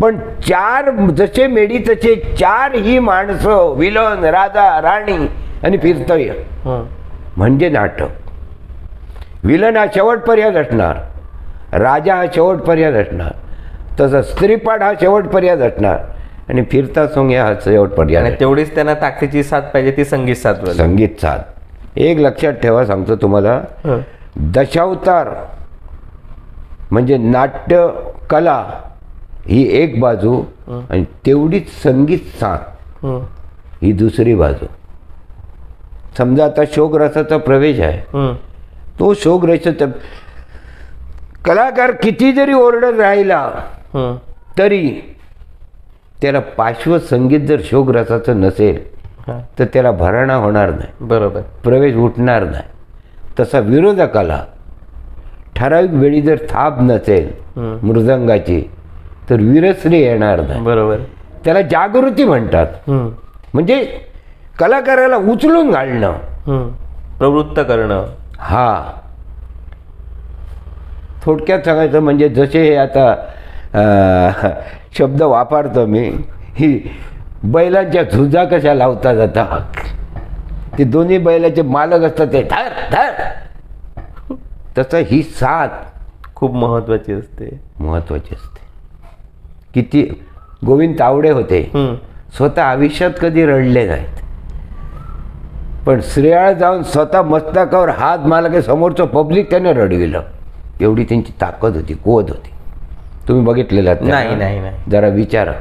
पण 4 जसे मेढी तसे 4 ही माणसं, विलन, राजा, राणी आणि फिरतय म्हणजे नाटक. विलन हा शेवटपर्यंत असणार, राजा हा शेवटपर्यंत असणार, तसं स्त्रीपाठ हा शेवटपर्यंत असणार आणि फिरता सोंग्या हा शेवटपर्यंत. तेवढीच त्यांना ताकदीची साथ पाहिजे, ती संगीत साथ. संगीत साथ. एक लक्षात ठेवा, सांगतो तुम्हाला. दशावतार म्हणजे नाट्य कला ही एक बाजू आणि तेवढीच संगीत साथ ही दुसरी बाजू. समजा आता शोकरसाचा प्रवेश आहे, तो शोकरसाचा कलाकार किती जरी ओरडत राहिला तरी त्याला पार्श्व संगीत जर शोकरसाचं नसेल तर त्याला भरणा होणार नाही, बरोबर, प्रवेश उठणार नाही. तसा विरोधकाला ठराविक वेळी जर थाप नसेल मृदंगाची तर विरसरी येणार नाही, बरोबर. त्याला जागृती म्हणतात. म्हणजे कलाकाराला उचलून घालणं, प्रवृत्त करणं. हा थोडक्यात सांगायचं म्हणजे जसे हे आता शब्द वापरतो मी, ही बैलांच्या झुजा कशा लावता जातात, ते दोन्ही बैलाचे मालक असतात ते धर धर, तसं ही साथ खूप महत्वाची असते. महत्वाची असते. किती गोविंद तावडे होते, स्वतः आयुष्यात कधी रडले नाहीत, पण श्रेयाळ जाऊन स्वतः मस्तकावर हात मारला की समोरचं पब्लिक त्याने रडविलं. एवढी त्यांची ताकद होती, कुवत होती. तुम्ही बघितलेलं नाही नाही नाही. जरा विचारा.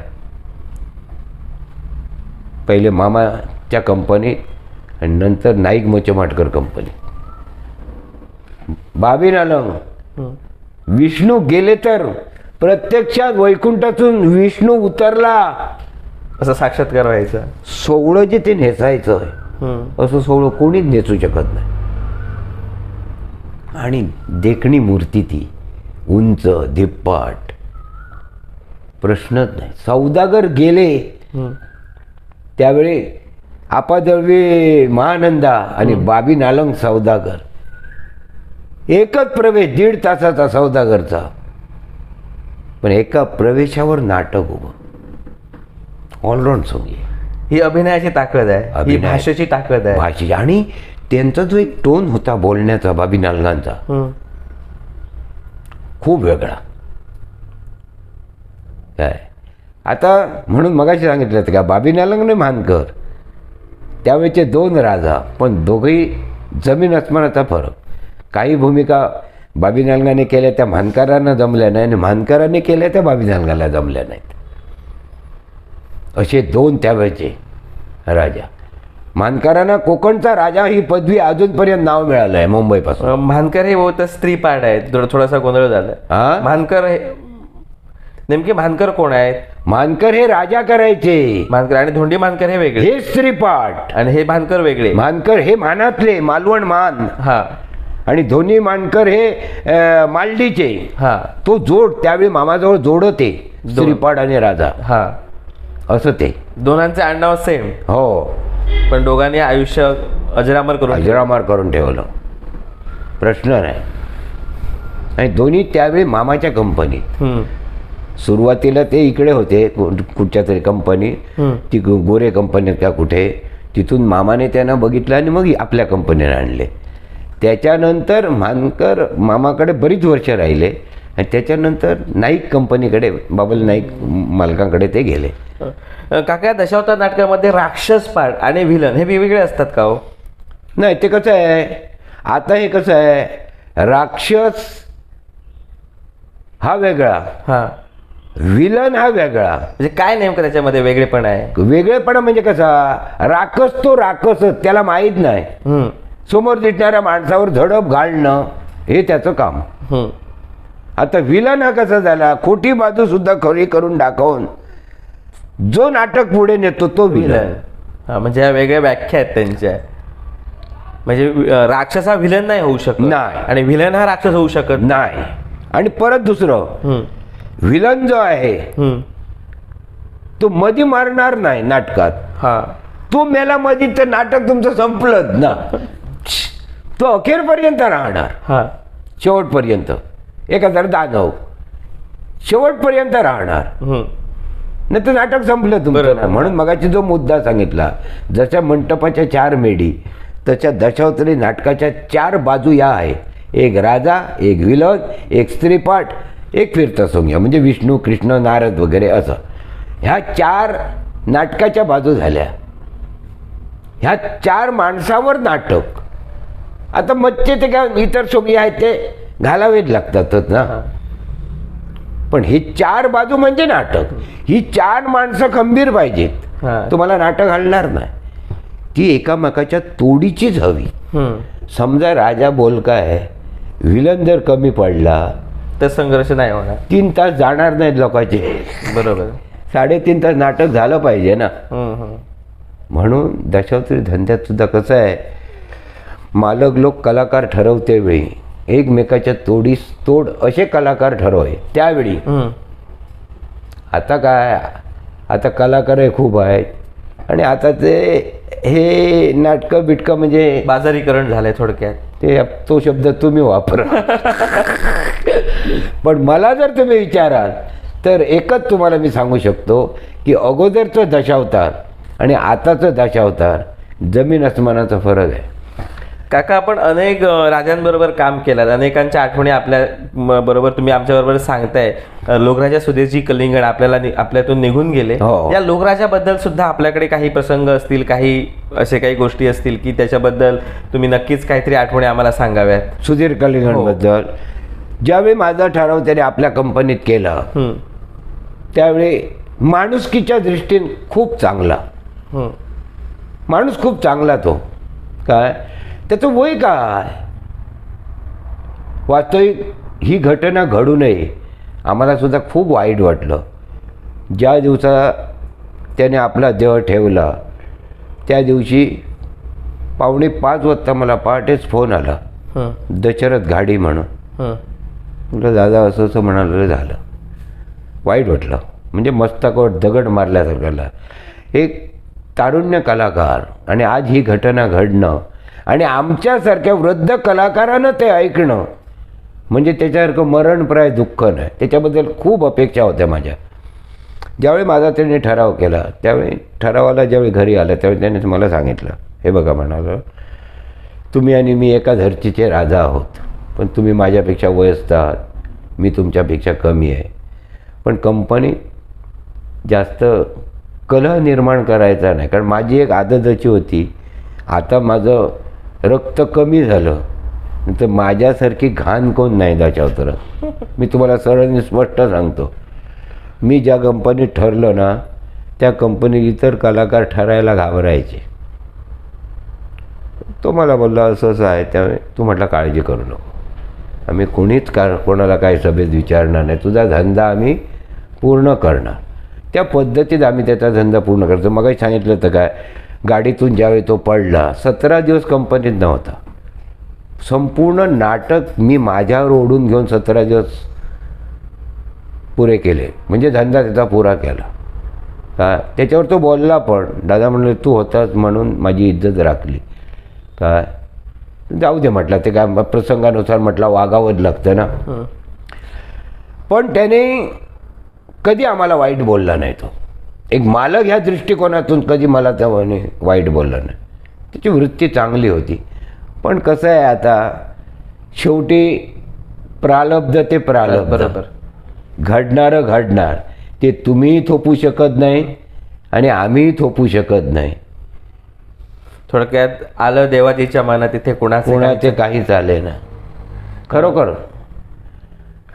पहिले मामाच्या कंपनीत आणि नंतर नाईक मोचमाटकर कंपनीत. बाबी नालंग, विष्णू गेले तर प्रत्यक्षात वैकुंठातून विष्णू उतरला असं साक्षात्कार व्हायचा. सोहळं जे ते नेसायचं असं सोहळं कोणीच नेसू शकत नाही. आणि देखणी मूर्ती ती उंच धिप्पाट, प्रश्नच नाही. सौदागर गेले त्यावेळी आपादळवी महानंदा आणि बाबी नालंग सौदागर एकच प्रवेश, 1.5 तासाचा सौदागरचा, पण एका प्रवेशावर नाटक उभं. ऑलराऊंड सोंगी. ही अभिनयाची ताकद आहे, ही अभिनय. भाषेची ताकद आहे. भाषेची. आणि त्यांचा जो एक टोन होता बोलण्याचा बाबी नालगांचा, खूप वेगळा. काय आता म्हणून मगाशी सांगितलं का बाबी नालंग आणि मानकर त्यावेळेचे 2 राजा, पण दोघेही जमीन आसमानाचा फरक. काही भूमिका बाबी नालगाने केल्या त्या मानकरांना जमल्या नाही आणि मानकरांनी केल्या त्या बाबी नालगाला जमल्या नाहीत. असे 2 त्यावेळेचे राजा. मानकरांना कोकणचा राजा ही पदवी अजूनपर्यंत नाव मिळालं आहे मुंबईपासून. भानकर हे बहुत स्त्री पाठ आहे, थोडासा गोंधळ झाला. भानकर हे नेमके मानकर कोण आहेत? मानकर हे राजा करायचे, मानकर आणि धोंडी मानकर हे वेगळे, हे स्त्रीपाठ. आणि हे मानकर वेगळे. मानकर हे मानातले, मालवण मान. हा आणि दोन्ही मानकर हे मालडीचे. हा तो जोड त्यावेळी मामाजवळ जोड होते, श्रीपाड आणि राजा, हा असं ते. दोघांचे आडनाव सेम, हो, पण दोघांनी आयुष्य अजरामर करून अजरामार करून ठेवलं, प्रश्न नाही. आणि दोन्ही त्यावेळी मामाच्या कंपनीत. सुरुवातीला ते इकडे होते कुठच्या तरी कंपनी, ती गोरे कंपनी का कुठे, तिथून मामाने त्यांना बघितलं आणि मग आपल्या कंपनीने आणले. त्याच्यानंतर मानकर मामाकडे बरीच वर्ष राहिले आणि त्याच्यानंतर नाईक कंपनीकडे, बाबल नाईक मालकांकडे ते गेले. काका, दशावतार नाटकामध्ये राक्षस पार्ट आणि व्हिलन हे वेगवेगळे असतात का हो? नाही, ते कसं आहे, आता हे कसं आहे, राक्षस हा वेगळा, हा, विलन हा वेगळा. म्हणजे काय नेमकं त्याच्यामध्ये वेगळेपण आहे? वेगळेपणा म्हणजे कसा, राक्षस तो राक्षसच, त्याला माहीत नाही. समोर दिसणाऱ्या माणसावर झडप घालणं हे त्याचं काम. आता विलन हा कसा झाला, खोटी बाजू सुद्धा खरी करून दाखवून जो नाटक पुढे नेतो तो विलन. हा, म्हणजे ह्या वेगळ्या व्याख्या आहेत त्यांच्या. म्हणजे राक्षस हा व्हिलन नाही होऊ शकत, नाही, आणि व्हिलन हा राक्षस होऊ शकत नाही. आणि परत दुसरं, विलन जो आहे तो मधी मारणार नाही नाटकात. हा, तो मेला मधी तर नाटक तुमचं संपलंच ना. तो अखेरपर्यंत राहणार, हा, शेवटपर्यंत. एखादा दानव शेवटपर्यंत राहणार, नाही तर नाटक संपलं तुमचं. म्हणून मगाची जो मुद्दा सांगितला, जशा मंटपाच्या 4 मेढी तशा दशावतारी नाटकाच्या 4 बाजू या आहे. एक राजा, एक विलन, एक स्त्रीपाठ, एक फिरतसोंग्या, म्हणजे विष्णू, कृष्ण, नारद वगैरे असं. ह्या 4 नाटकाच्या बाजू झाल्या. ह्या 4 माणसावर नाटक. आता मच्छे ते काय इतर सोंगी आहेत ते घालावेच लागतातच ना. पण ही 4 बाजू म्हणजे नाटक. ही 4 माणसं खंबीर पाहिजेत, तुम्हाला नाटक हलणार नाही. ती एकामेकाच्या तोडीचीच हवी. समजा राजा बोलका आहे, विलन जर कमी पडला तर संघर्ष नाही होणार. 3 तास जाणार नाहीत लोकांचे. बरोबर, 3.5 तास नाटक झालं पाहिजे ना. म्हणून दशावतारी धंद्यात सुद्धा कसं आहे, मालक लोक कलाकार ठरवते वेळी एकमेकाच्या तोडीस तोड असे कलाकार ठरवाय त्यावेळी. आता काय, आता कलाकारही खूप आहेत आणि आता ते हे नाटकं बिटकं म्हणजे बाजारीकरण झालंय थोडक्यात. ते तो शब्द तुम्ही वापरा. पण मला जर तुम्ही विचाराल तर एकच तुम्हाला मी सांगू शकतो की अगोदरचं दशावतार आणि आताचं दशावतार जमीन अस्मानाचा फरक आहे. काका, आपण अनेक राजांबरोबर काम केलं, अनेकांच्या आठवणी आपल्या बरोबर तुम्ही आमच्याबरोबर सांगताय. लोकराजा सुदेशजी कलिंगड आपल्यातून निघून गेले. या लोकराजाबद्दल सुद्धा आपल्याकडे काही प्रसंग असतील, काही असे काही गोष्टी असतील की त्याच्याबद्दल तुम्ही नक्कीच काहीतरी आठवणी आम्हाला सांगाव्यात. सुधीर कलिंगडबद्दल ज्यावेळी माझा ठराव त्याने आपल्या कंपनीत केला त्यावेळी माणुसकीच्या दृष्टीने खूप चांगला माणूस, खूप चांगला तो. काय त्याचं वय काय, वास्तविक ही घटना घडू नये आम्हाला सुद्धा खूप वाईट वाटलं. ज्या दिवसा त्याने आपला देह ठेवला त्या दिवशी 4:45 वाजता मला पहाटेच फोन आला, दशरथ घाडी म्हणून. म्हटलं दादा असं असं म्हणालं, झालं. वाईट वाटलं, म्हणजे मस्तकावर दगड मारल्यासारखं. एक तारुण्य कलाकार आणि आज ही घटना घडणं आणि आमच्यासारख्या वृद्ध कलाकारानं ते ऐकणं म्हणजे त्याच्यासारखं मरणप्राय दुःख नाही. त्याच्याबद्दल खूप अपेक्षा होत्या माझ्या. ज्यावेळी माझा त्याने ठराव केला त्यावेळी ठरावाला ज्यावेळी घरी आलं त्यावेळी त्याने मला सांगितलं, हे बघा म्हणालं, तुम्ही आणि मी एका धर्तीचे राजा आहोत, पण तुम्ही माझ्यापेक्षा वयस्क आहात, मी तुमच्यापेक्षा कमी आहे. पण कंपनी जास्त कलह निर्माण करायचा नाही, कारण माझी एक आदत अशी होती, आता माझं रक्त कमी झालं तर माझ्यासारखी घाण कोण नाही दशावतारात. मी तुम्हाला सरळ स्पष्ट सांगतो, मी ज्या कंपनीत ठरलं ना त्या कंपनीत इतर कलाकार ठरायला घाबरायचे. तो मला बोलला असं असं आहे, त्यामुळे तू म्हटलं काळजी करू नको, आम्ही कोणीच कोणाला काही सभेत विचारणार नाही, तुझा धंदा आम्ही पूर्ण करणार. त्या पद्धतीत आम्ही त्याचा धंदा पूर्ण करतो. मग सांगितलं तर काय, गाडीतून ज्यावेळी तो पडला 17 दिवस कंपनीत नव्हता. संपूर्ण नाटक मी माझ्यावर ओढून घेऊन 17 दिवस पुरे केले, म्हणजे धंदा त्याचा पुरा केला. काय त्याच्यावर तो बोलला पण, दादा म्हणले तू होतास म्हणून माझी इज्जत राखली. काय जाऊ दे म्हटलं, ते काय प्रसंगानुसार म्हटलं वागावंच लागतं ना. पण त्याने कधी आम्हाला वाईट बोलला नाही. तो एक मालक ह्या दृष्टिकोनातून कधी मला त्याने वाईट बोलला नाही. त्याची वृत्ती चांगली होती. पण कसं आहे आता, शेवटी प्रारब्ध ते प्रारब्ध, बरोबर. घडणारं घडणार. ते तुम्हीही थोपू शकत नाही आणि आम्हीही थोपू शकत नाही. थोडक्यात आलं देवाजीच्या मनात, तिथे कोणाचे काहीच आले ना खरोखर.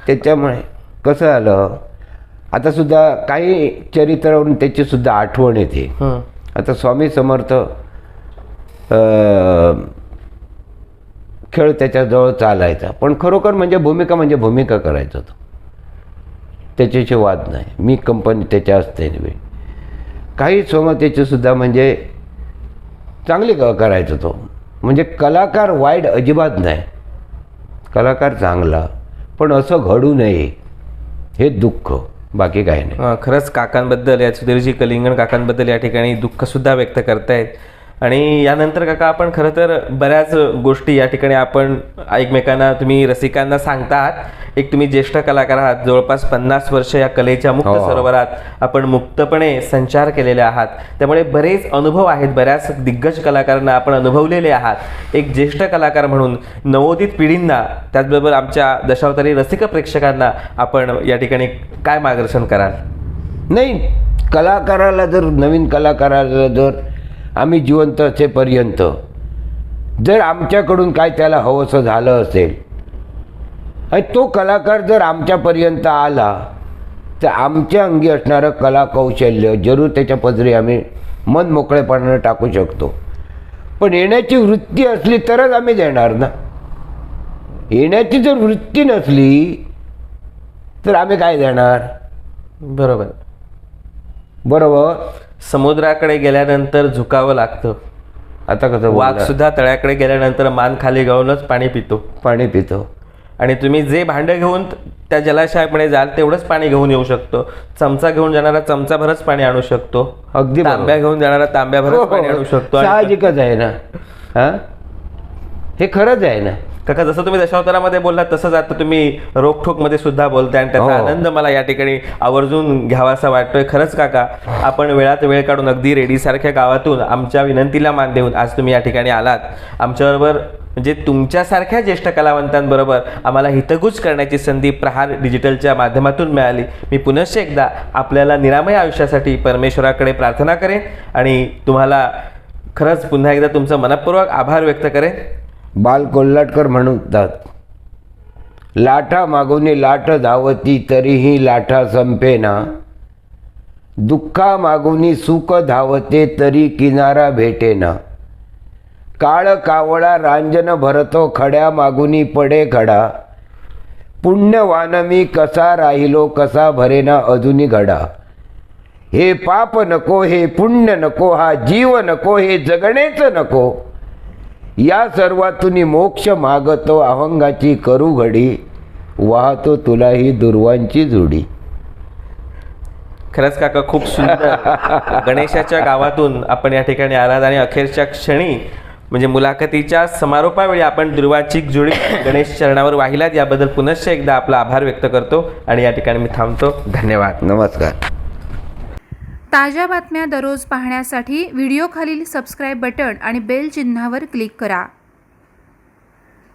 त्याच्यामुळे कसं आलं, आता सुद्धा काही चरित्रावरून त्याची सुद्धा आठवण येते. आता स्वामी समर्थ खेळ त्याच्याजवळ चालायचा, पण खरोखर म्हणजे भूमिका करायचा तो. त्याच्याशी वाद नाही. मी कंपनी त्याच्या असते काही समतेची सुद्धा म्हणजे चांगली करायचा तो. म्हणजे कलाकार वाईट अजिबात नाही, कलाकार चांगला. पण असं घडू नये हे दुःख, बाकी काही नाही. खरंच काकांबद्दल, या सुधीरजी कलिंगण काकांबद्दल या ठिकाणी दुःखसुद्धा व्यक्त करतायत. आणि यानंतर काका आपण खरं तर बऱ्याच गोष्टी या ठिकाणी आपण एकमेकांना, तुम्ही रसिकांना सांगता आहात. एक तुम्ही ज्येष्ठ कलाकार आहात, जवळपास 50 वर्ष या कलेच्या मुक्त सरोवरात आपण मुक्तपणे संचार केलेले आहात. त्यामुळे बरेच अनुभव आहेत, बऱ्याच दिग्गज कलाकारांना आपण अनुभवलेले आहात. एक ज्येष्ठ कलाकार म्हणून नवोदित पिढींना, त्याचबरोबर आमच्या दशावतारी रसिक प्रेक्षकांना आपण या ठिकाणी काय मार्गदर्शन कराल? नाही, कलाकाराला जर, नवीन कलाकाराला जर आम्ही जिवंत असेपर्यंत जर आमच्याकडून काय त्याला हवंसं झालं असेल आणि तो कलाकार जर आमच्यापर्यंत आला तर आमच्या अंगी असणारं कला कौशल्य जरूर त्याच्या पदरी आम्ही मन मोकळेपणानं टाकू शकतो. पण येण्याची वृत्ती असली तरच आम्ही देणार ना. येण्याची जर वृत्ती नसली तर आम्ही काय देणार? बरोबर. समुद्राकडे गेल्यानंतर झुकावं लागतं. आता कसं, वाघ सुद्धा तळ्याकडे गेल्यानंतर मान खाली घालूनच पाणी पितो. आणि तुम्ही जे भांडं घेऊन त्या जलाशयाकडे जाल तेवढंच पाणी घेऊन येऊ शकतो. चमचा घेऊन जाणारा चमचाभरच पाणी आणू शकतो. अगदी तांब्या घेऊन जाणारा तांब्याभरच पाणी आणू शकतो. साहजिकच आहे ना. हे खरंच आहे ना काका. जसं तुम्ही दशावतारामध्ये बोललात तसंच आता तुम्ही रोखठोकमध्ये सुद्धा बोलताय आणि त्याचा आनंद मला या ठिकाणी आवर्जून घ्यावासा वाटतोय. खरंच काका, आपण वेळात वेळ काढून अगदी रेडीसारख्या गावातून आमच्या विनंतीला मान देऊन आज तुम्ही या ठिकाणी आलात. आमच्याबरोबर म्हणजे तुमच्यासारख्या ज्येष्ठ कलावंतांबरोबर आम्हाला हितगुज करण्याची संधी प्रहार डिजिटलच्या माध्यमातून मिळाली. मी पुनश्च एकदा आपल्याला निरामय आयुष्यासाठी परमेश्वराकडे प्रार्थना करेन आणि तुम्हाला खरंच पुन्हा एकदा तुमचं मनपूर्वक आभार व्यक्त करेन. बाल कोल्हाटकर म्हणतात, लाटा मागुनी लाट धावती तरीही लाटा संपेना, दुःखा मागुनी सुख धावते तरी किनारा भेटेना, काळ कावळा रांजन भरतो खड्या मागुनी पडे खडा, पुण्यवान मी कसा राहिलो कसा भरेना अजूनी घडा, हे पाप नको हे पुण्य नको हा जीव नको हे जगणेच नको, या सर्वातून मोक्ष मागतो अहंगाची करू घडी, वाहतो तुला ही दुर्वांची जुडी. खरंच काका, खूप सुंदर. गणेशाच्या गावातून आपण या ठिकाणी आलात आणि अखेरच्या क्षणी म्हणजे मुलाखतीच्या समारोपावेळी आपण दुर्वांची जुडी गणेश चरणावर वाहिलात. याबद्दल पुनश्च एकदा आपला आभार व्यक्त करतो आणि या ठिकाणी मी थांबतो. धन्यवाद. नमस्कार. ताज्या बातम्या दररोज पाहण्यासाठी व्हिडिओ खालील सबस्क्राईब बटण आणि बेल चिन्हावर क्लिक करा.